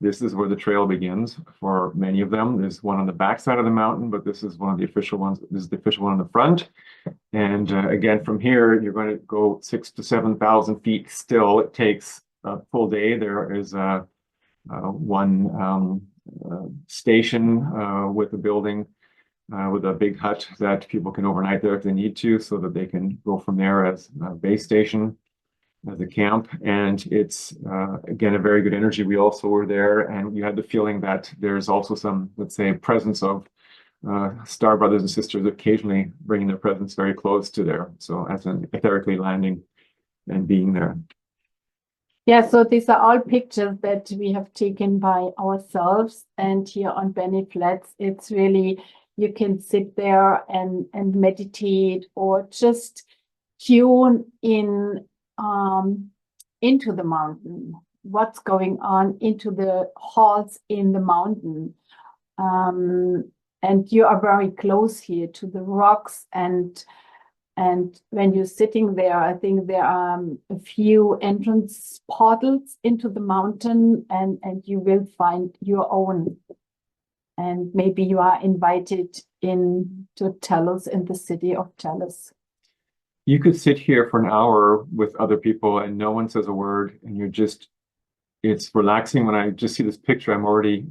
[SPEAKER 1] this is where the trail begins for many of them. There's one on the back side of the mountain, but this is one of the official ones. This is the official one on the front. And again, from here, you're going to go 6,000 to 7,000 feet still. It takes a full day. There is one station with a building with a big hut that people can overnight there if they need to, so that they can go from there as a base station, as a camp. And it's again a very good energy. We also were there, and you had the feeling that there's also some, let's say, presence of star brothers and sisters occasionally bringing their presence very close to there. So as an etherically landing and being there.
[SPEAKER 2] Yeah, so these are all pictures that we have taken by ourselves. And here on Benny Flats, it's really, you can sit there and meditate or just tune in into the mountain, what's going on into the halls in the mountain. And you are very close here to the rocks, and when you're sitting there, I think there are a few entrance portals into the mountain, and you will find your own. And maybe you are invited in to Talos, in the city of Talos.
[SPEAKER 1] You could sit here for an hour with other people and no one says a word, and you're just, it's relaxing. When I just see this picture, I'm already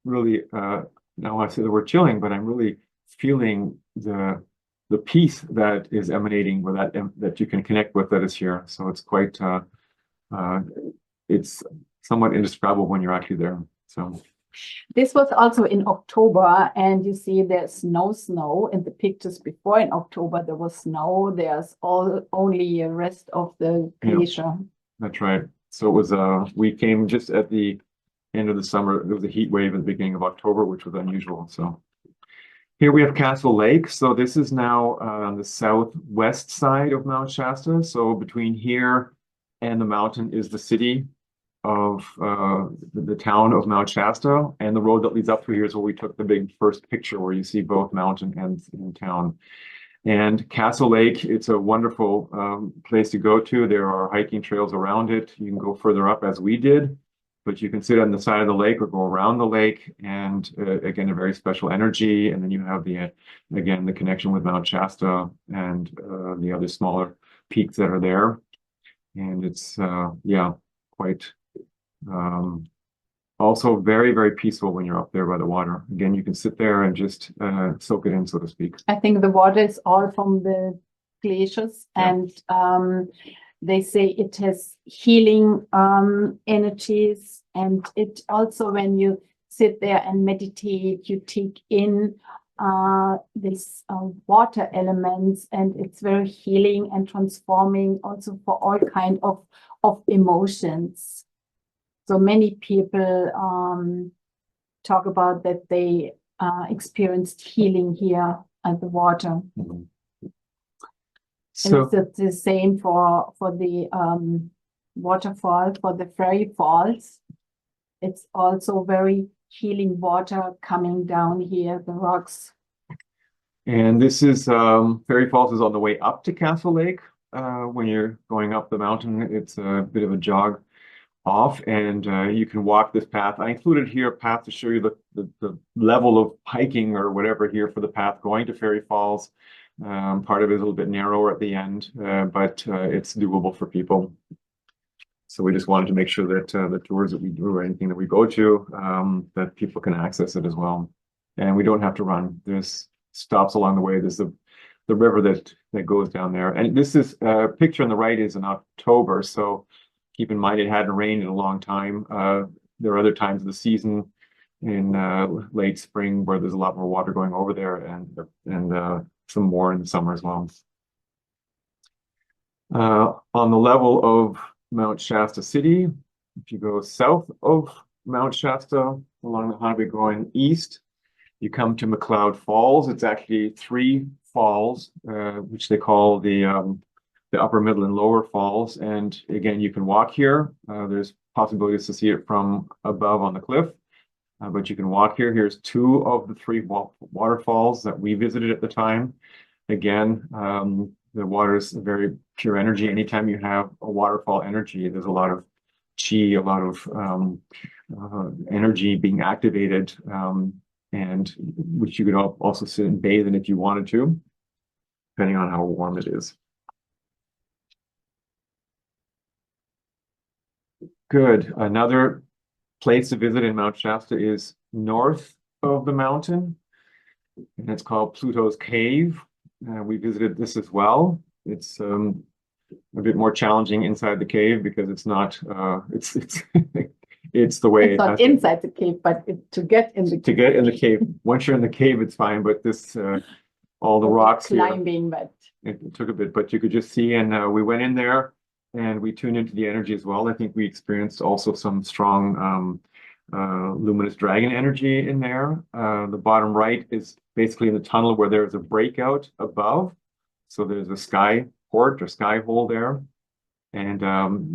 [SPEAKER 1] really, now I say the word chilling, but I'm really feeling the peace that is emanating with that you can connect with, that is here. So it's quite, it's somewhat indescribable when you're actually there. So
[SPEAKER 2] this was also in October, and you see there's no snow. In the pictures before in October, there was snow. There's only a rest of the glacier.
[SPEAKER 1] Yeah, that's right. So it was, we came just at the end of the summer. There was a heat wave at the beginning of October, which was unusual. So here we have Castle Lake. So this is now on the southwest side of Mount Shasta. So between here and the mountain is the city of the town of Mount Shasta, and the road that leads up through here is where we took the big first picture, where you see both mountain and town. And Castle Lake, it's a wonderful place to go to. There are hiking trails around it. You can go further up, as we did, but you can sit on the side of the lake or go around the lake, and again, a very special energy. And then you have again, the connection with Mount Shasta and the other smaller peaks that are there. And it's, yeah, quite also very, very peaceful when you're up there by the water. Again, you can sit there and just soak it in, so to speak.
[SPEAKER 2] I think the water is all from the glaciers,
[SPEAKER 1] Yeah.
[SPEAKER 2] and they say it has healing energies, and it also, when you sit there and meditate, you take in these water elements, and it's very healing and transforming also for all kind of emotions. So many people talk about that they experienced healing here at the water.
[SPEAKER 1] Mm-hmm.
[SPEAKER 2] So, and it's the same for the waterfall, for the fairy falls. It's also very healing water coming down here, the rocks.
[SPEAKER 1] And this is Fairy Falls is on the way up to Castle Lake. When you're going up the mountain, it's a bit of a jog off, and you can walk this path. I included here a path to show you the level of hiking or whatever here for the path going to Fairy Falls. Part of it is a little bit narrower at the end, but it's doable for people. So we just wanted to make sure that the tours that we do or anything that we go to, that people can access it as well. And we don't have to run. There's stops along the way. There's the river that goes down there. And this is picture on the right is in October. So keep in mind, it hadn't rained in a long time. There are other times of the season in late spring where there's a lot more water going over there, and some more in the summer as well. On the level of Mount Shasta City, if you go south of Mount Shasta along the highway going east, you come to McLeod Falls. It's actually 3 falls, which they call the upper, middle, and lower falls. And again, you can walk here. There's possibilities to see it from above on the cliff, but you can walk here. Here's 2 of the 3 waterfalls that we visited at the time. Again, the water is very pure energy. Anytime you have a waterfall energy, there's a lot of chi, a lot of energy being activated, and which you could also sit and bathe in if you wanted to, depending on how warm it is. Good. Another place to visit in Mount Shasta is north of the mountain, and it's called Pluto's Cave. We visited this as well. It's a bit more challenging inside the cave because it's not. It's it's the way
[SPEAKER 2] it's not inside the cave, but to get in the cave.
[SPEAKER 1] To get in the cave. Once you're in the cave, it's fine. But this, all the rocks
[SPEAKER 2] climbing,
[SPEAKER 1] here, but it took a bit. But you could just see, and we went in there and we tuned into the energy as well. I think we experienced also some strong luminous dragon energy in there. The bottom right is basically in the tunnel where there's a breakout above. So there's a sky port or sky hole there. And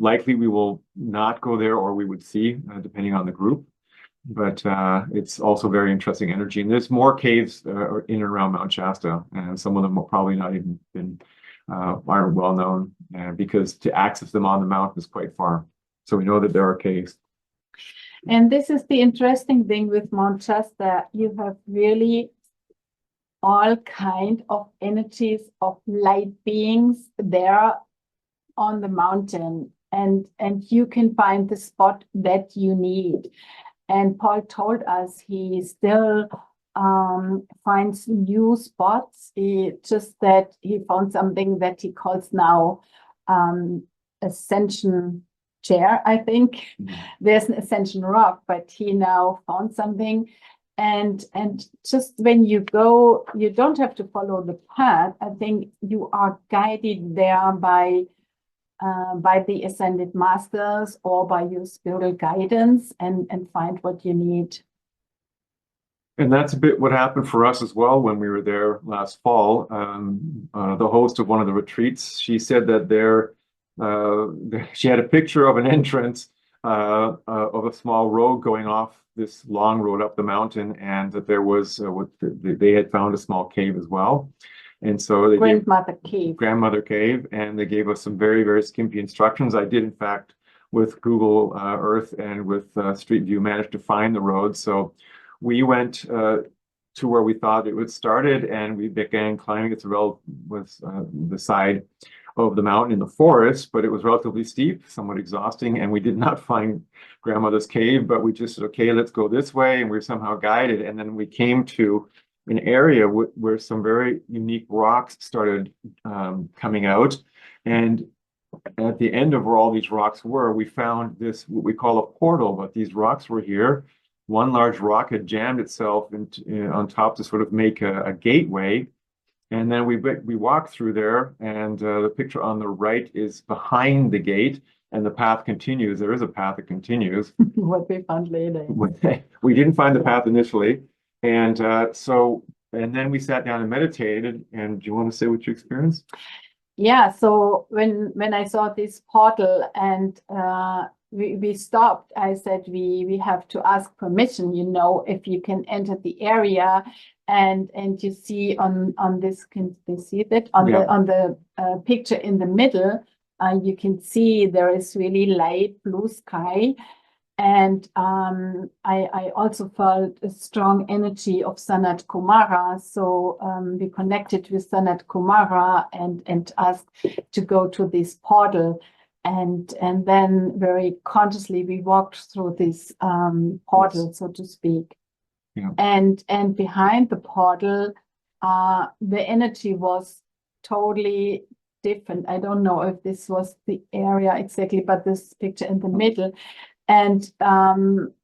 [SPEAKER 1] likely we will not go there, or we would see, depending on the group. But it's also very interesting energy. And there's more caves in and around Mount Shasta, and some of them will probably not even been aren't well known because to access them on the mountain is quite far. So we know that there are caves.
[SPEAKER 2] And this is the interesting thing with Mount Shasta. You have really all kind of energies of light beings there on the mountain, and you can find the spot that you need. And Paul told us he still finds new spots. He found something that he calls now ascension chair, I think. There's an ascension rock, but he now found something. And just when you go, you don't have to follow the path. I think you are guided there by the ascended masters or by your spiritual guidance, and find what you need.
[SPEAKER 1] And that's a bit what happened for us as well when we were there last fall. The host of one of the retreats, she said that she had a picture of an entrance of a small road going off this long road up the mountain, and that there was they had found a small cave as well. And so they grandmother cave, and they gave us some very, very skimpy instructions. I did, in fact, with Google Earth and with Street View, managed to find the road. So we went to where we thought it would started, and we began climbing. It's the side of the mountain in the forest, but it was relatively steep, somewhat exhausting, and we did not find grandmother's cave. But we just said, okay, let's go this way, and we were somehow guided. And then we came to an area where some very unique rocks started coming out. And at the end of where all these rocks were, we found this, what we call a portal, but these rocks were here. One large rock had jammed itself on top to sort of make a gateway. And then we walked through there, and the picture on the right is behind the gate, and the path continues. There is a path that continues.
[SPEAKER 2] What we found later.
[SPEAKER 1] We didn't find the path initially. And then we sat down and meditated. And do you want to say what you experienced?
[SPEAKER 2] Yeah, so when I saw this portal and we stopped, I said we have to ask permission, if you can enter the area. And you see on this, can they see that on the picture in the middle, you can see there is really light blue sky. And I also felt a strong energy of Sanat Kumara. So we connected with Sanat Kumara and asked to go to this portal. And then very consciously we walked through this portal, so to speak. Yeah. And behind the portal, the energy was totally different. I don't know if this was the area exactly, but this picture in the middle. And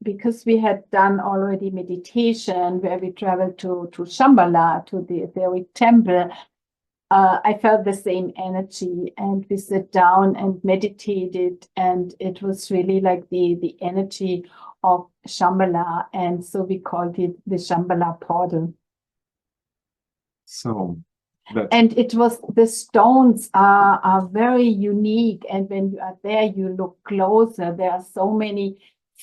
[SPEAKER 2] because we had done already meditation where we traveled to Shambhala, to the etheric temple, I felt the same energy, and we sat down and meditated, and it was really like the energy of Shambhala, and so we called it the Shambhala portal.
[SPEAKER 1] So
[SPEAKER 2] and it was, the stones are very unique, and when you are there, you look closer. There are so many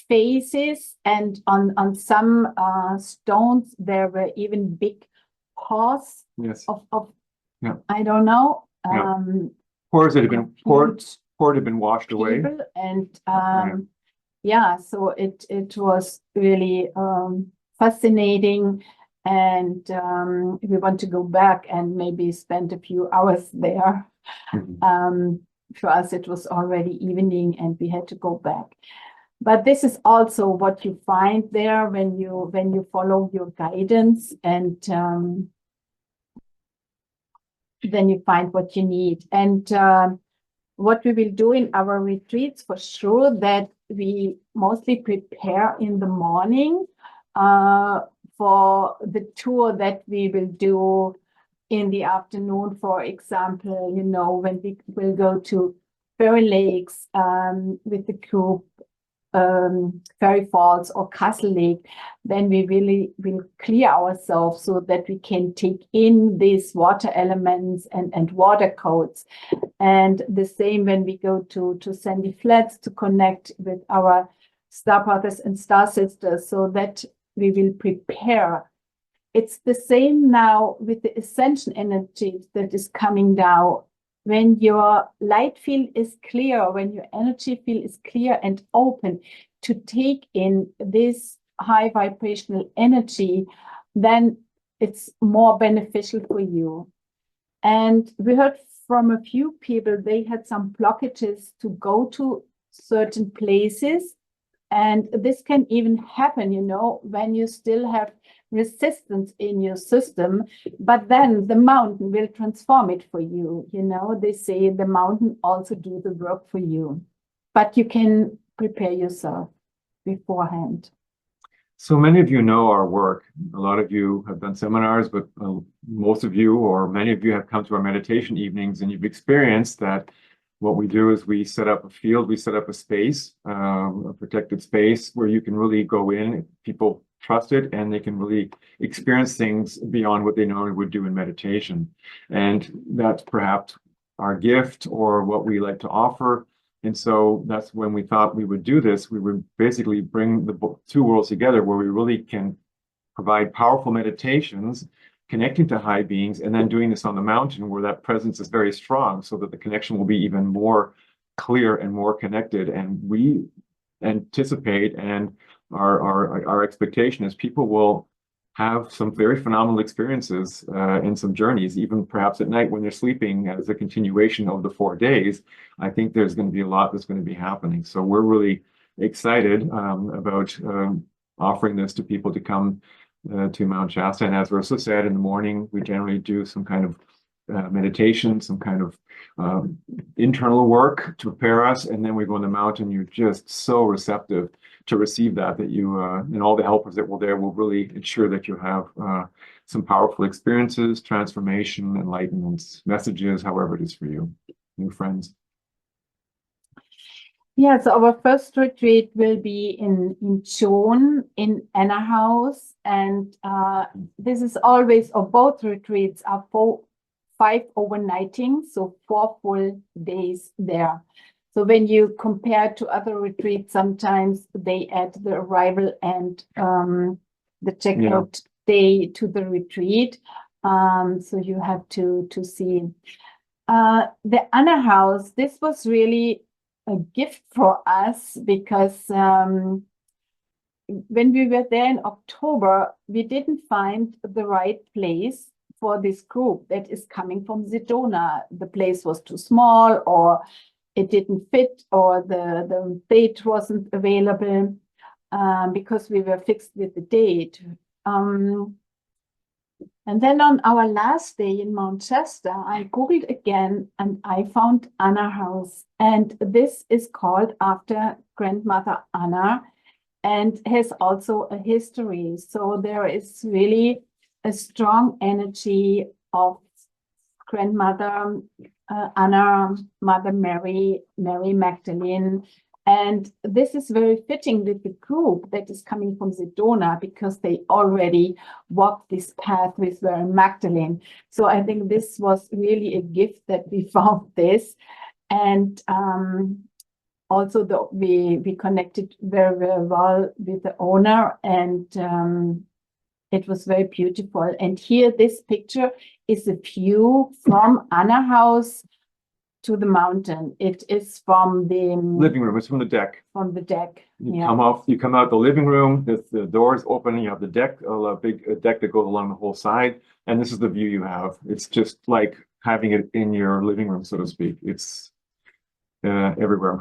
[SPEAKER 2] faces, and on some stones there were even big paws of I don't know,
[SPEAKER 1] Pores that have been port had been washed away.
[SPEAKER 2] And yeah, so it was really fascinating, and we want to go back and maybe spend a few hours there. For us, it was already evening, and we had to go back. But this is also what you find there when you follow your guidance, and then you find what you need. And what we will do in our retreats, for sure, that we mostly prepare in the morning for the tour that we will do in the afternoon. For example, you know, when we will go to Fairy Lakes with the group, Fairy Falls or Castle Lake, then we really will clear ourselves so that we can take in these water elements and water codes. And the same when we go to Sandy Flats to connect with our star brothers and star sisters, so that we will prepare. It's the same now with the ascension energy that is coming down. When your light field is clear, when your energy field is clear and open to take in this high vibrational energy, then it's more beneficial for you. And we heard from a few people, they had some blockages to go to certain places. And this can even happen, you know, when you still have resistance in your system, but then the mountain will transform it for you. You know, they say the mountain also do the work for you, but you can prepare yourself beforehand.
[SPEAKER 1] So many of you know our work. A lot of you have done seminars, but most of you or many of you have come to our meditation evenings, and you've experienced that what we do is we set up a field, we set up a space, a protected space where you can really go in, people trust it, and they can really experience things beyond what they normally would do in meditation. And that's perhaps our gift or what we like to offer. And so that's when we thought we would do this. We would basically bring the two worlds together where we really can provide powerful meditations connecting to high beings, and then doing this on the mountain where that presence is very strong, so that the connection will be even more clear and more connected. And we anticipate, and our expectation is people will have some very phenomenal experiences in some journeys, even perhaps at night when they're sleeping as a continuation of the 4 days. I think there's going to be a lot that's going to be happening. So we're really excited about offering this to people to come to Mount Shasta. And as Ursula said, in the morning, we generally do some kind of meditation, some kind of internal work to prepare us. And then we go on the mountain. You're just so receptive to receive that you and all the helpers that were there will really ensure that you have some powerful experiences, transformation, enlightenment, messages, however it is for you, new friends.
[SPEAKER 2] Yeah, so our first retreat will be in June in Anna House, and this is always, or both retreats are 5 overnighting, so 4 full days there. So when you compare to other retreats, sometimes they add the arrival and the checkout day to the retreat. So you have to see. The Anna House, this was really a gift for us, because when we were there in October, we didn't find the right place for this group that is coming from Sedona. The place was too small, or it didn't fit, or the date wasn't available, because we were fixed with the date. And then on our last day in Mount Shasta, I Googled again and I found Anna House. And this is called after Grandmother Anna and has also a history. So there is really a strong energy of Grandmother Anna, Mother Mary, Mary Magdalene. And this is very fitting with the group that is coming from Sedona, because they already walked this path with Mary Magdalene. So I think this was really a gift that we found this. And also we connected very, very well with the owner, and it was very beautiful. And here, this picture is a view from Anna house to the mountain. It is from the
[SPEAKER 1] living room. It's from the deck.
[SPEAKER 2] From the deck.
[SPEAKER 1] You come out the living room, the doors open, you have the deck, a big deck that goes along the whole side, and this is the view you have. It's just like having it in your living room, so to speak. It's everywhere.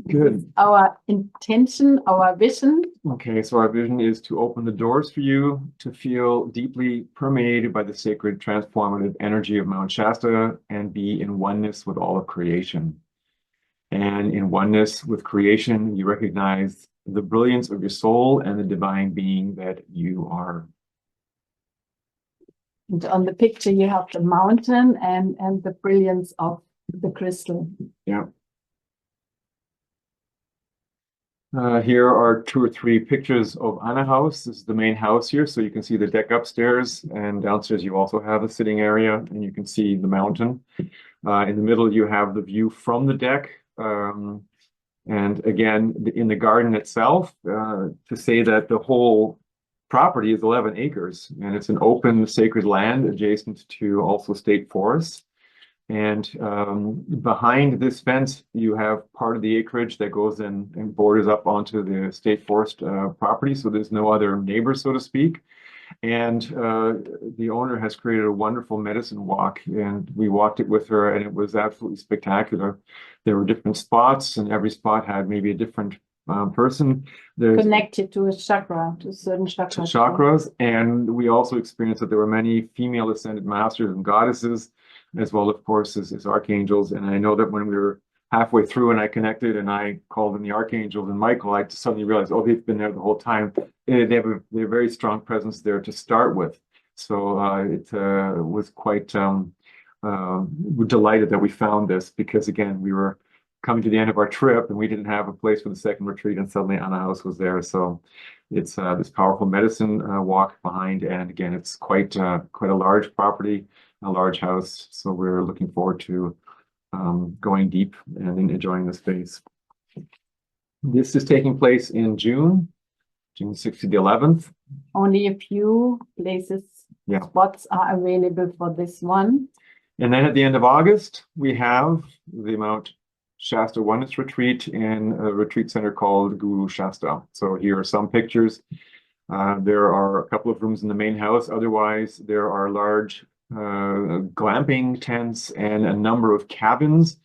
[SPEAKER 1] Good.
[SPEAKER 2] Our intention, our vision.
[SPEAKER 1] Okay, so our vision is to open the doors for you to feel deeply permeated by the sacred transformative energy of Mount Shasta and be in oneness with all of creation. And in oneness with creation, you recognize the brilliance of your soul and the divine being that you are.
[SPEAKER 2] And on the picture, you have the mountain and the brilliance of the crystal.
[SPEAKER 1] Yeah. Here are 2 or 3 pictures of Anna house. This is the main house here, so you can see the deck upstairs, and downstairs you also have a sitting area, and you can see the mountain. In the middle, you have the view from the deck. And again, in the garden itself, to say that the whole property is 11 acres, and it's an open sacred land adjacent to also state forests. And behind this fence, you have part of the acreage that goes in and borders up onto the state forest property. So there's no other neighbors, so to speak. And the owner has created a wonderful medicine walk, and we walked it with her, and it was absolutely spectacular. There were different spots, and every spot had maybe a different person. There's
[SPEAKER 2] connected to a chakra, to certain chakras.
[SPEAKER 1] Chakras, and we also experienced that there were many female ascended masters and goddesses, as well, of course, as archangels. And I know that when we were halfway through and I connected and I called in the archangels and Michael, I suddenly realized, oh, they've been there the whole time. They have a very strong presence there to start with. So it was quite, we're delighted that we found this, because again, we were coming to the end of our trip and we didn't have a place for the second retreat, and suddenly Anna house was there. So it's this powerful medicine walk behind, and again, it's quite a large property, a large house. So we're looking forward to going deep and enjoying the space. This is taking place in June 6th to the 11th.
[SPEAKER 2] Only a few places, spots are available for this one.
[SPEAKER 1] And then at the end of August, we have the Mount Shasta Oneness Retreat in a retreat center called Guru Shasta. So here are some pictures. There are a couple of rooms in the main house. Otherwise, there are large glamping tents and a number of cabins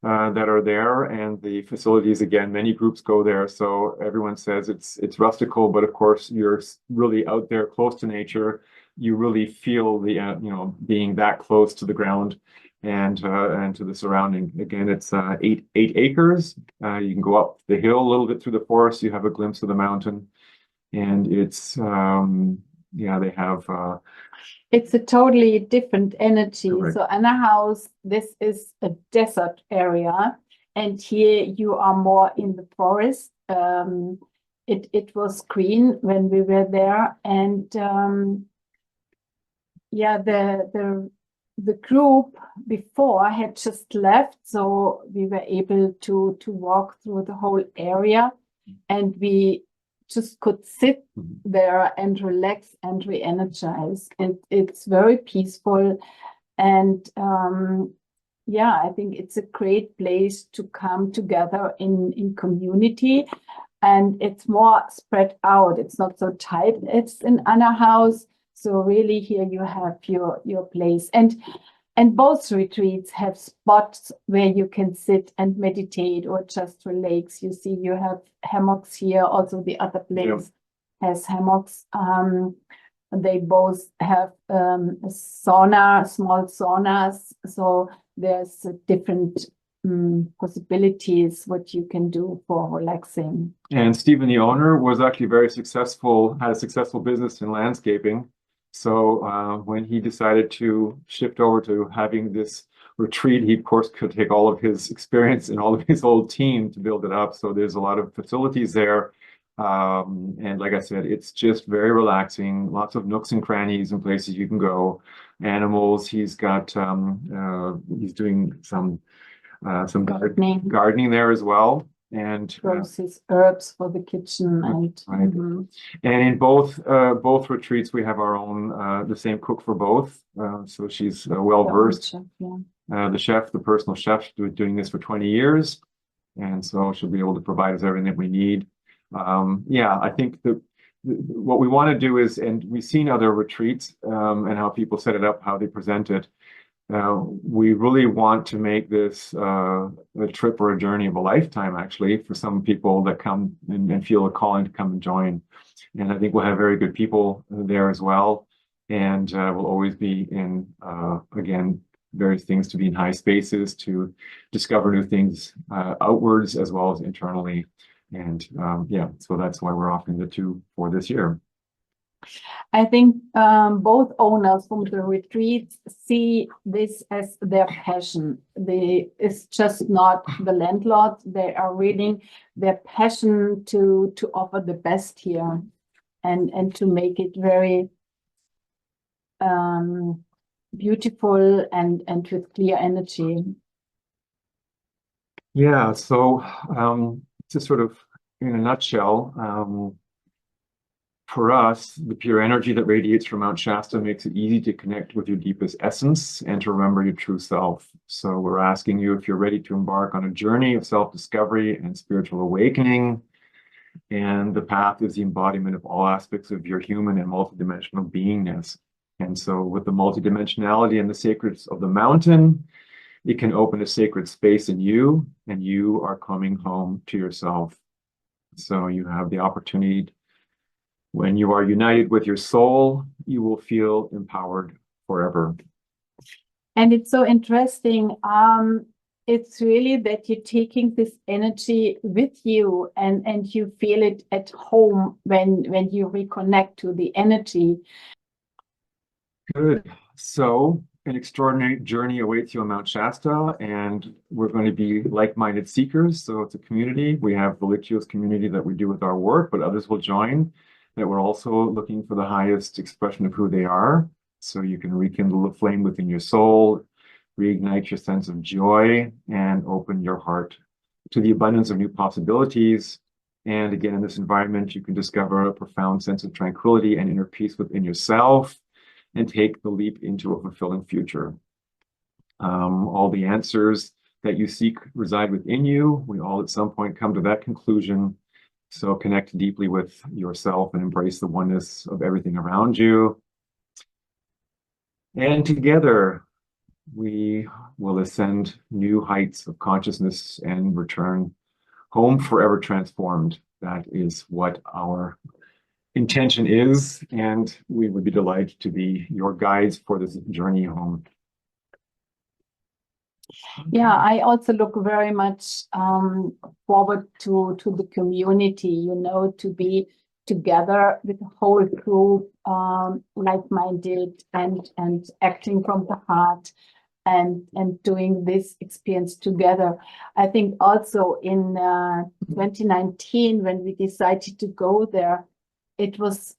[SPEAKER 1] that are there, and the facilities, again, many groups go there, so everyone says it's rustical, but of course you're really out there close to nature. You really feel the being that close to the ground and to the surrounding. Again, it's 8 acres. You can go up the hill a little bit through the forest. You have a glimpse of the mountain, and it's they have
[SPEAKER 2] it's a totally different energy.
[SPEAKER 1] Correct.
[SPEAKER 2] So Anna house, this is a desert area, and here you are more in the forest. It was green when we were there, and the group before had just left, so we were able to walk through the whole area, and we just could sit there and relax and re-energize. And it's very peaceful. And I think it's a great place to come together in community. And it's more spread out. It's not so tight. It's in Anna house. So really here you have your place. And both retreats have spots where you can sit and meditate or just relax. You see, you have hammocks here. Also, the other place has hammocks. They both have a sauna, small saunas. So there's different possibilities what you can do for relaxing.
[SPEAKER 1] And Stephen, the owner, was actually very successful, had a successful business in landscaping. So when he decided to shift over to having this retreat, he of course could take all of his experience and all of his old team to build it up. So there's a lot of facilities there. And like I said, it's just very relaxing, lots of nooks and crannies and places you can go. Animals, he's got, he's doing some gardening there as well. and
[SPEAKER 2] grows his herbs for the kitchen. And
[SPEAKER 1] right. And in both retreats, we have our own the same cook for both. So she's well versed. The chef, the personal chef, doing this for 20 years, and so she'll be able to provide us everything that we need. Yeah, I think what we want to do is, and we've seen other retreats and how people set it up, how they present it. We really want to make this a trip or a journey of a lifetime, actually, for some people that come and feel a calling to come and join. And I think we'll have very good people there as well. And we'll always be in, again, various things to be in high spaces, to discover new things outwards as well as internally. And yeah, so that's why we're offering the two for this year.
[SPEAKER 2] I think both owners from the retreats see this as their passion. It's just not the landlord. They are reading their passion to offer the best here and to make it very beautiful and with clear energy.
[SPEAKER 1] Yeah, so just sort of in a nutshell, for us, the pure energy that radiates from Mount Shasta makes it easy to connect with your deepest essence and to remember your true self. So we're asking you if you're ready to embark on a journey of self-discovery and spiritual awakening. And the path is the embodiment of all aspects of your human and multidimensional beingness. And so with the multidimensionality and the sacreds of the mountain, it can open a sacred space in you, and you are coming home to yourself. So you have the opportunity. When you are united with your soul, you will feel empowered forever.
[SPEAKER 2] And it's so interesting. It's really that you're taking this energy with you and you feel it at home when you reconnect to the energy.
[SPEAKER 1] Good. So an extraordinary journey awaits you on Mount Shasta, and we're going to be like-minded seekers. So it's a community. We have the Lichios community that we do with our work, but others will join, that we're also looking for the highest expression of who they are. So you can rekindle the flame within your soul, reignite your sense of joy, and open your heart to the abundance of new possibilities. And again, in this environment, you can discover a profound sense of tranquility and inner peace within yourself and take the leap into a fulfilling future. All the answers that you seek reside within you. We all at some point come to that conclusion. So connect deeply with yourself and embrace the oneness of everything around you. And together, we will ascend new heights of consciousness and return home forever transformed. That is what our intention is, and we would be delighted to be your guides for this journey home.
[SPEAKER 2] Yeah, I also look very much forward to the community, you know, to be together with the whole group, like-minded and acting from the heart and doing this experience together. I think also in 2019, when we decided to go there, it was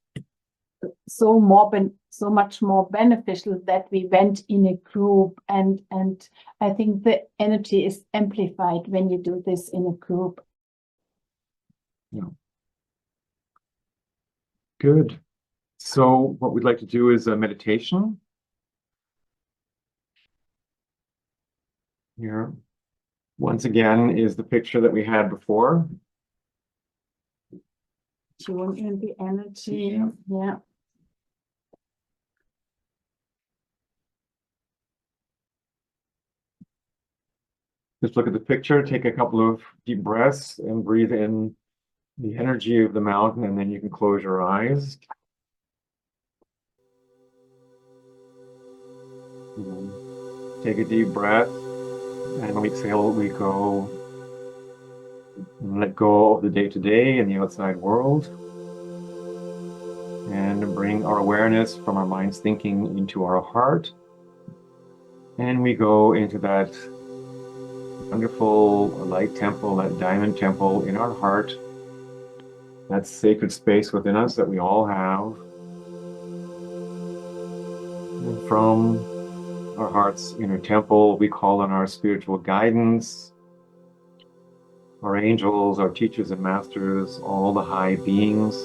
[SPEAKER 2] so much more beneficial that we went in a group, and I think the energy is amplified when you do this in a group.
[SPEAKER 1] Yeah. Good. So what we'd like to do is a meditation. Here, once again, is the picture that we had before.
[SPEAKER 2] Tune in the energy. Yeah.
[SPEAKER 1] Just look at the picture, take a couple of deep breaths and breathe in the energy of the mountain, and then you can close your eyes. Take a deep breath, and when we exhale, we go and let go of the day-to-day and the outside world, and bring our awareness from our mind's thinking into our heart. And we go into that wonderful light temple, that diamond temple in our heart, that sacred space within us that we all have. And from our heart's inner temple, we call on our spiritual guidance. our angels, our teachers and masters, all the high beings,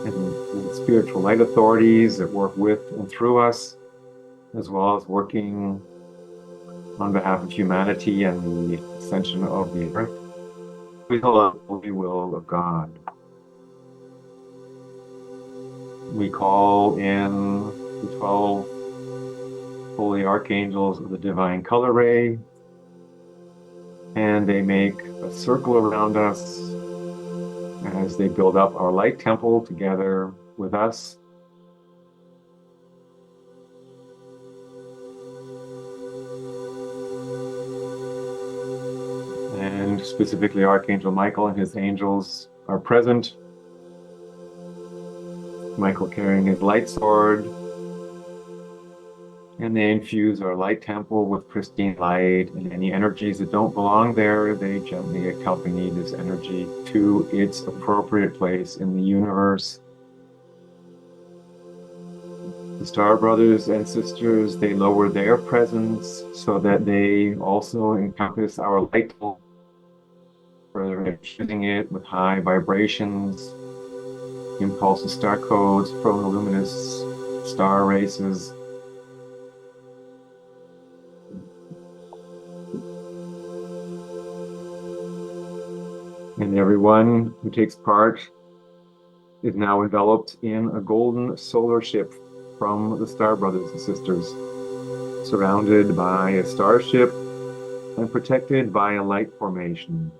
[SPEAKER 1] and the spiritual light authorities that work with and through us, as well as working on behalf of humanity and the ascension of the earth. We call it the holy will of God. We call in the 12 holy archangels of the divine color ray, and they make a circle around us as they build up our light temple together with us. And specifically, Archangel Michael and his angels are present. Michael carrying his light sword, and they infuse our light temple with pristine light, and any energies that don't belong there, they gently accompany this energy to its appropriate place in the universe. The star brothers and sisters, they lower their presence so that they also encompass our light temple, further infusing it with high vibrations, impulses, star codes, protoluminous star races. And everyone who takes part is now enveloped in a golden solar ship from the star brothers and sisters, surrounded by a starship and protected by a light formation,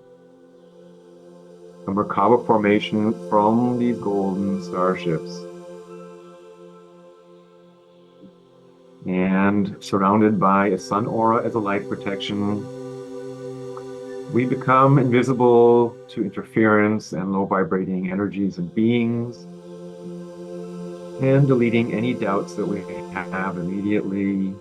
[SPEAKER 1] a Merkaba formation from these golden starships, and surrounded by a sun aura as a light protection. We become invisible to interference and low vibrating energies and beings, and deleting any doubts that we have immediately,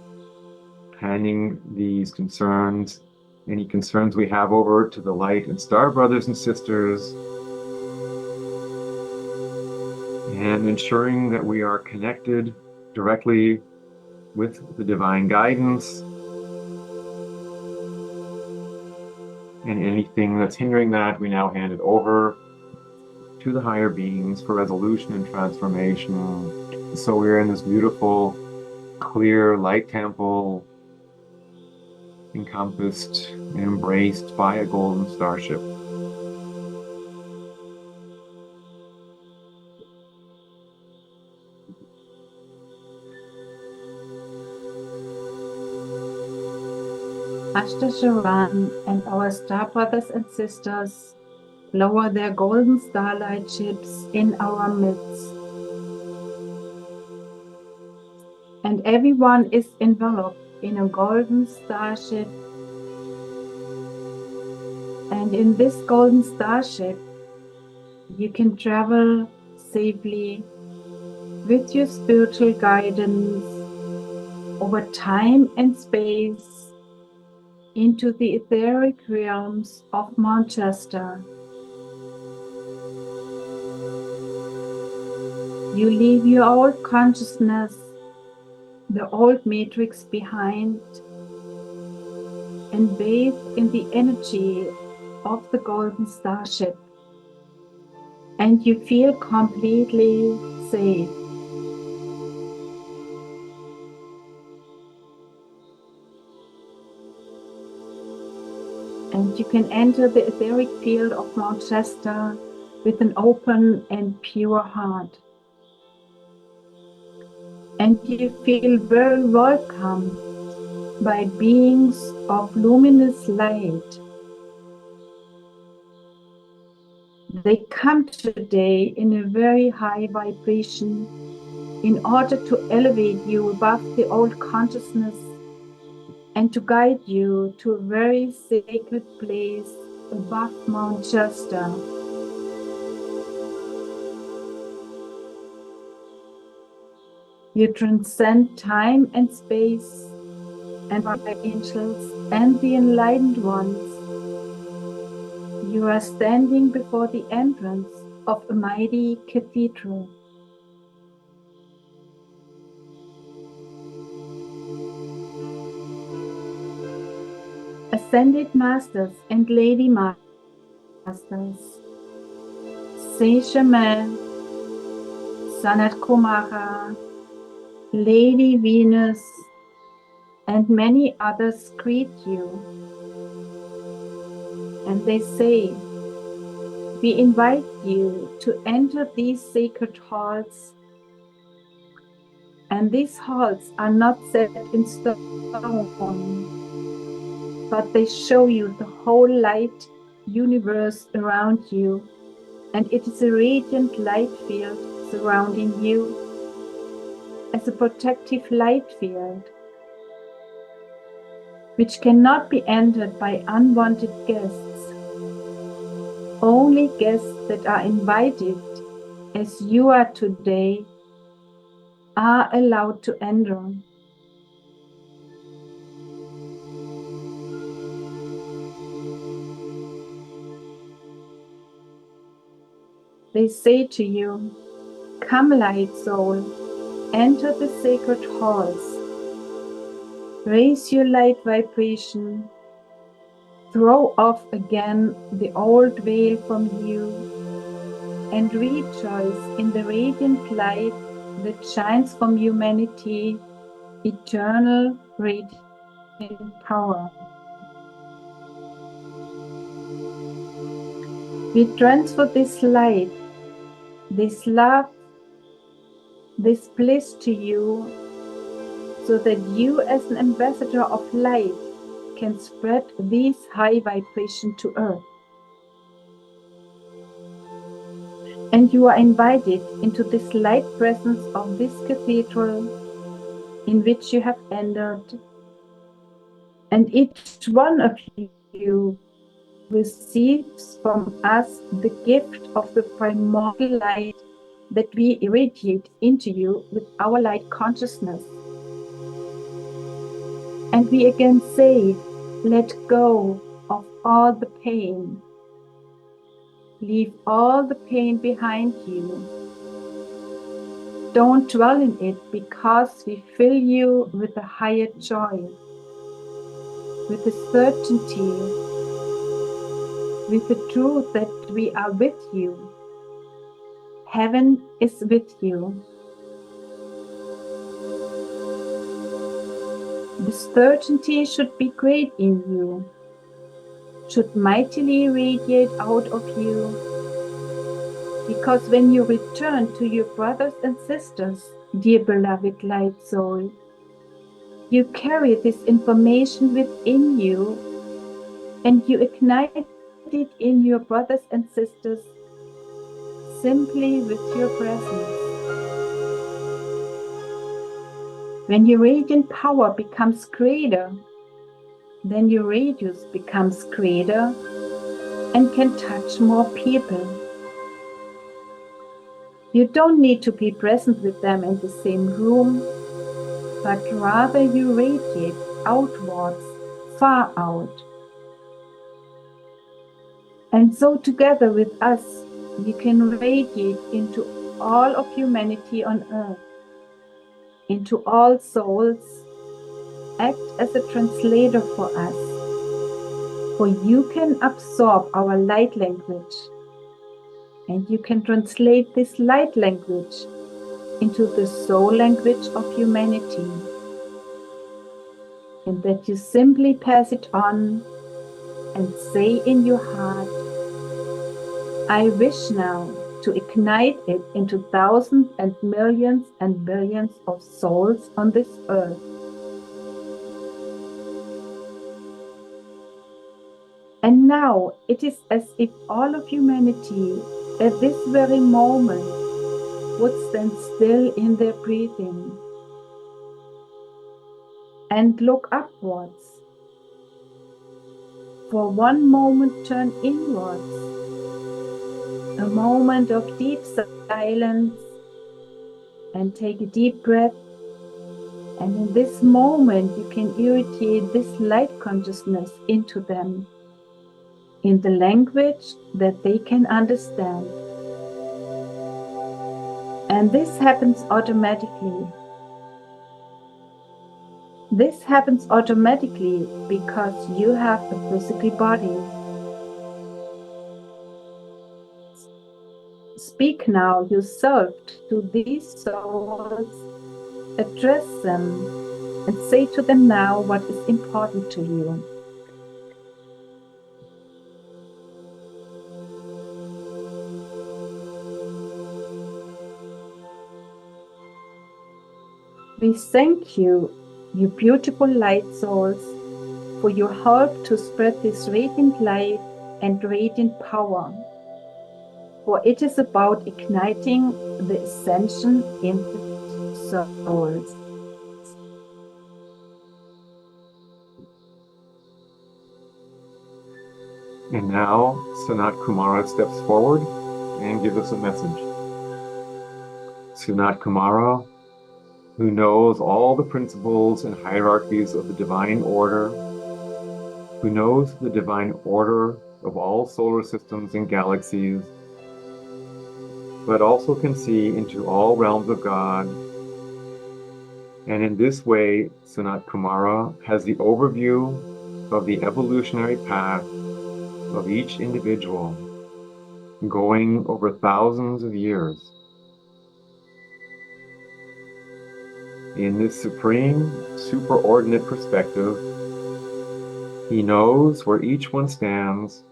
[SPEAKER 1] handing these concerns, any concerns we have, over to the light and star brothers and sisters, and ensuring that we are connected directly with the divine guidance, and anything that's hindering that, we now hand it over to the higher beings for resolution and transformation. So we're in this beautiful, clear light temple, encompassed and embraced by a golden starship.
[SPEAKER 2] Ashta Sharan and our star brothers and sisters lower their golden starlight ships in our midst. And everyone is enveloped in a golden starship. And in this golden starship, you can travel safely with your spiritual guidance over time and space into the etheric realms of Mount Shasta. You leave your old consciousness, the old matrix behind, and bathe in the energy of the golden starship, and you feel completely safe. And you can enter the etheric field of Mount Shasta with an open and pure heart. And you feel very welcomed by beings of luminous light. They come today in a very high vibration in order to elevate you above the old consciousness and to guide you to a very sacred place above Mount Shasta. You transcend time and space, and by the angels and the enlightened ones, you are standing before the entrance of a mighty cathedral. Ascended Masters and Lady Masters masters, Seishaman, Sanat Kumara, Lady Venus, and many others greet you. And they say, we invite you to enter these sacred halls. And these halls are not set in stone, but they show you the whole light universe around you. And it is a radiant light field surrounding you as a protective light field, which cannot be entered by unwanted guests. Only guests that are invited, as you are today, are allowed to enter. They say to you, come light soul, enter the sacred halls, raise your light vibration, throw off again the old veil from you, and rejoice in the radiant light that shines from humanity, eternal radiant power. We transfer this light, this love, this bliss to you, so that you as an ambassador of light can spread these high vibration to earth. And you are invited into this light presence of this cathedral in which you have entered. And each one of you receives from us the gift of the primordial light that we irradiate into you with our light consciousness. And we again say, let go of all the pain. Leave all the pain behind you. Don't dwell in it, because we fill you with a higher joy, with the certainty, with the truth that we are with you. Heaven is with you. The certainty should be great in you, should mightily radiate out of you, because when you return to your brothers and sisters, dear beloved light soul, you carry this information within you, and you ignite it in your brothers and sisters simply with your presence. When your radiant power becomes greater, then your radius becomes greater and can touch more people. You don't need to be present with them in the same room, but rather you radiate outwards, far out. And so together with us, you can radiate into all of humanity on earth, into all souls. Act as a translator for us, for you can absorb our light language, and you can translate this light language into the soul language of humanity, and that you simply pass it on and say in your heart, I wish now to ignite it into thousands and millions and billions of souls on this earth. And now it is as if all of humanity at this very moment would stand still in their breathing and look upwards. For one moment turn inwards, a moment of deep silence, and take a deep breath. And in this moment you can irradiate this light consciousness into them in the language that they can understand. And this happens automatically. This happens automatically because you have a physical body. speak now yourself to these souls, address them, and say to them now what is important to you. We thank you, you beautiful light souls, for your help to spread this radiant light and radiant power. For it is about igniting the ascension in the souls.
[SPEAKER 1] And now Sanat Kumara steps forward and gives us a message. Sanat Kumara, who knows all the principles and hierarchies of the divine order, who knows the divine order of all solar systems and galaxies, but also can see into all realms of God. And in this way, Sanat Kumara has the overview of the evolutionary path of each individual, going over thousands of years. In this supreme, superordinate perspective, he knows where each one stands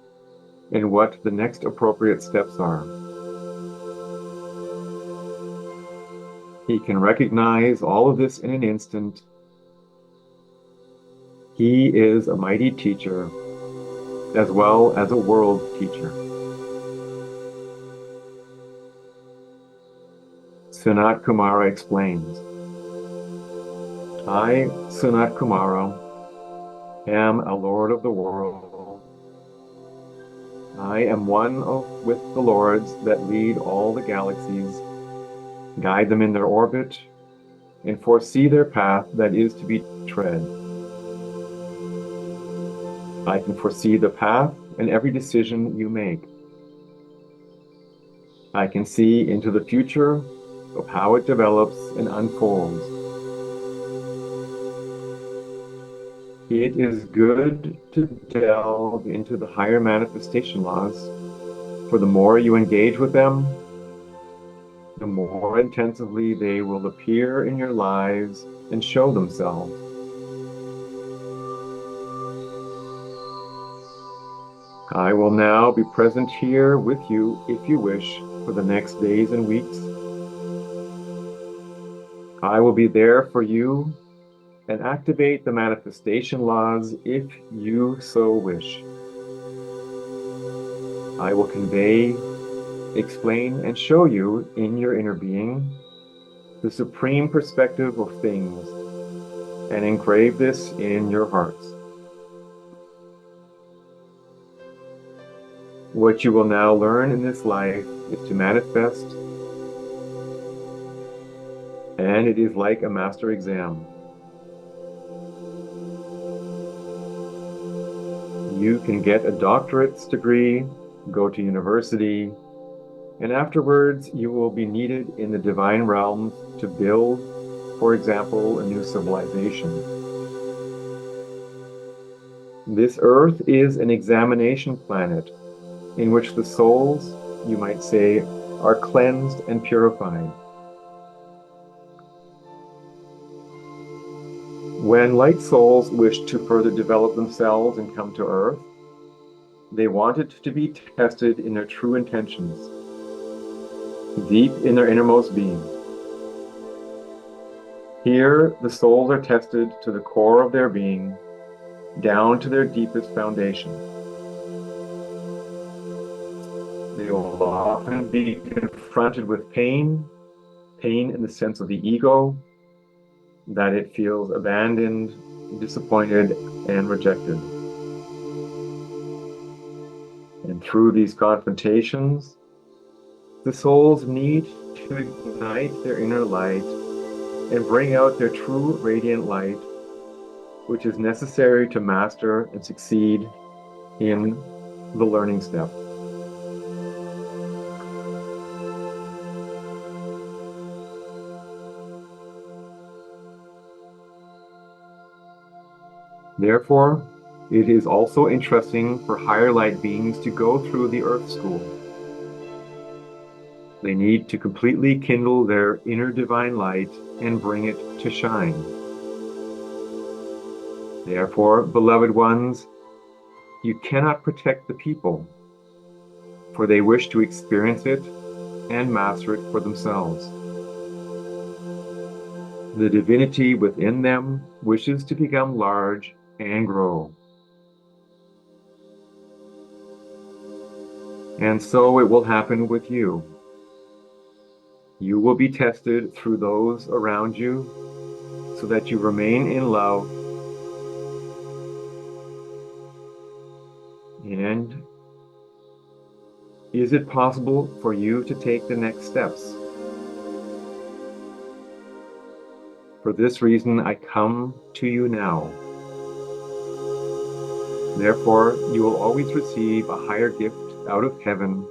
[SPEAKER 1] and what the next appropriate steps are. He can recognize all of this in an instant. He is a mighty teacher, as well as a world teacher. Sanat Kumara explains, I, Sanat Kumara, am a lord of the world. I am with the lords that lead all the galaxies, guide them in their orbit, and foresee their path that is to be tread. I can foresee the path and every decision you make. I can see into the future of how it develops and unfolds. It is good to delve into the higher manifestation laws, for the more you engage with them, the more intensively they will appear in your lives and show themselves. I will now be present here with you, if you wish, for the next days and weeks. I will be there for you and activate the manifestation laws if you so wish. I will convey, explain, and show you in your inner being the supreme perspective of things and engrave this in your hearts. What you will now learn in this life is to manifest, and it is like a master exam. You can get a doctorate's degree, go to university, and afterwards you will be needed in the divine realms to build, for example, a new civilization. This earth is an examination planet in which the souls, you might say, are cleansed and purified. When light souls wish to further develop themselves and come to earth, they want it to be tested in their true intentions, deep in their innermost being. Here, the souls are tested to the core of their being, down to their deepest foundation. They will often be confronted with pain in the sense of the ego, that it feels abandoned, disappointed, and rejected. And through these confrontations, the souls need to ignite their inner light and bring out their true radiant light, which is necessary to master and succeed in the learning step. Therefore, it is also interesting for higher light beings to go through the Earth School. They need to completely kindle their inner divine light and bring it to shine. Therefore, beloved ones, you cannot protect the people, for they wish to experience it and master it for themselves. The divinity within them wishes to become large and grow. And so it will happen with you. You will be tested through those around you so that you remain in love and is it possible for you to take the next steps? For this reason, I come to you now. Therefore, you will always receive a higher gift out of heaven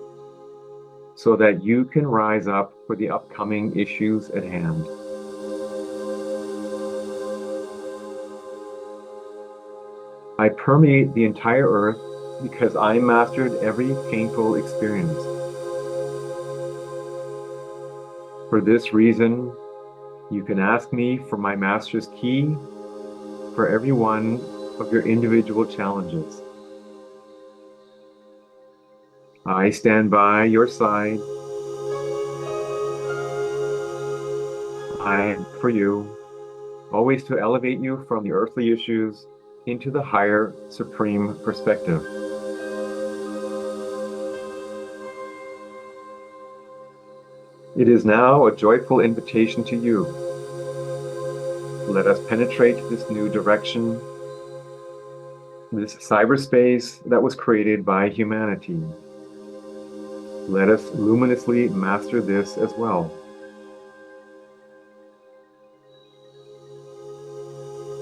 [SPEAKER 1] so that you can rise up for the upcoming issues at hand. I permeate the entire earth because I mastered every painful experience. For this reason, you can ask me for my master's key for every one of your individual challenges. I stand by your side. I am for you, always to elevate you from the earthly issues into the higher supreme perspective. It is now a joyful invitation to you. Let us penetrate this new direction, this cyberspace that was created by humanity. Let us luminously master this as well.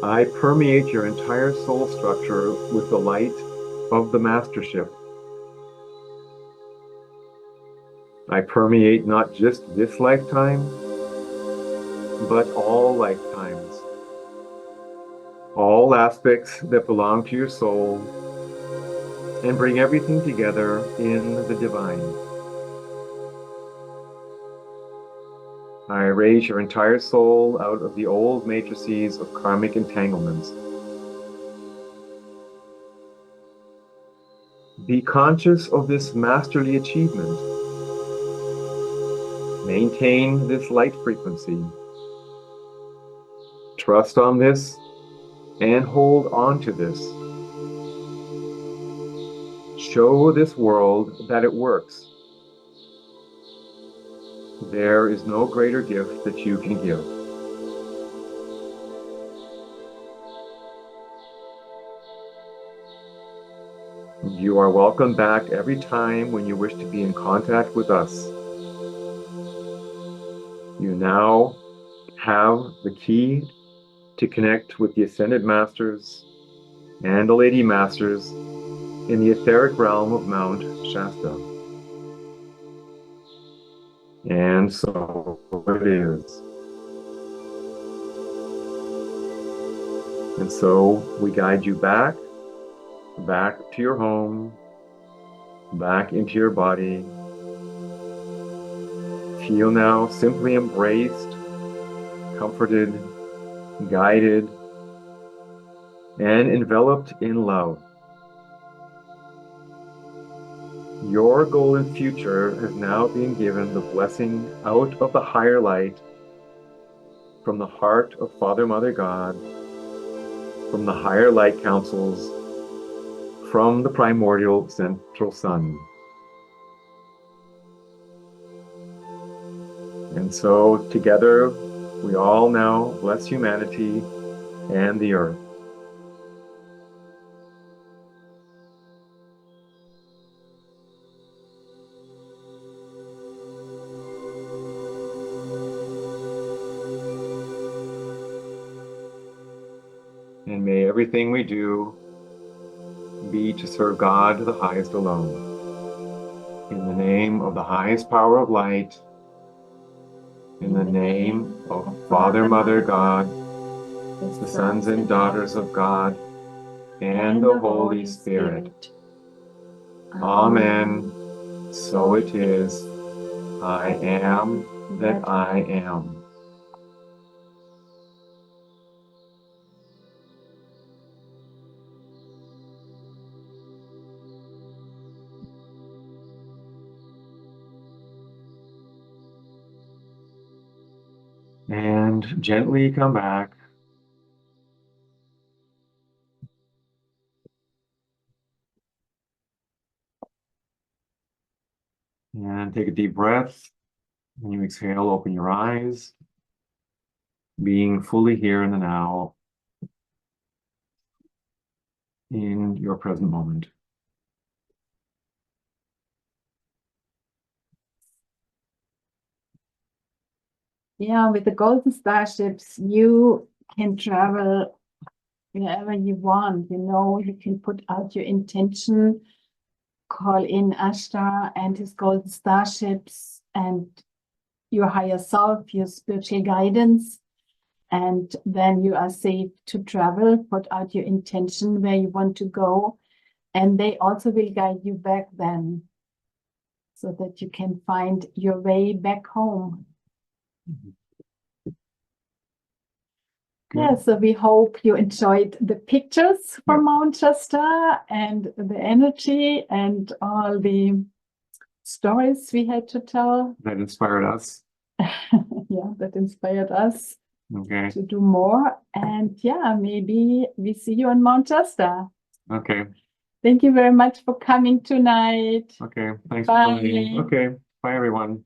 [SPEAKER 1] I permeate your entire soul structure with the light of the mastership. I permeate not just this lifetime, but all lifetimes. All aspects that belong to your soul, and bring everything together in the divine. I erase your entire soul out of the old matrices of karmic entanglements. Be conscious of this masterly achievement. Maintain this light frequency. Trust on this and hold on to this. Show this world that it works. There is no greater gift that you can give. You are welcome back every time when you wish to be in contact with us. You now have the key to connect with the Ascended Masters and the Lady Masters in the etheric realm of Mount Shasta. And so it is. And so we guide you back to your home, back into your body. Feel now simply embraced, comforted, guided, and enveloped in love. Your golden future has now been given the blessing out of the higher light from the heart of Father, Mother, God, from the higher light councils, from the primordial central sun. And so together we all now bless humanity and the earth. And may everything we do be to serve God the highest alone. In the name of the highest power of light, in the name of Father, Mother, God, the sons and daughters of God, and the Holy Spirit. Amen. So it is. I am that I am. And gently come back. And take a deep breath. When you exhale, open your eyes, being fully here in the now, in your present moment.
[SPEAKER 2] Yeah, with the golden starships, you can travel wherever you want. You can put out your intention, call in Ashtar and his golden starships and your higher self, your spiritual guidance. And then you are safe to travel, put out your intention where you want to go. And they also will guide you back then so that you can find your way back home.
[SPEAKER 1] Good.
[SPEAKER 2] Yeah, so we hope you enjoyed the pictures from Mount Shasta and the energy and all the stories we had to tell.
[SPEAKER 1] That inspired us.
[SPEAKER 2] Yeah, that inspired us
[SPEAKER 1] Okay.
[SPEAKER 2] to do more. And yeah, maybe we see you on Mount Shasta.
[SPEAKER 1] Okay.
[SPEAKER 2] Thank you very much for coming tonight.
[SPEAKER 1] Okay. Thanks
[SPEAKER 2] Bye.
[SPEAKER 1] for joining. Okay. Bye, everyone.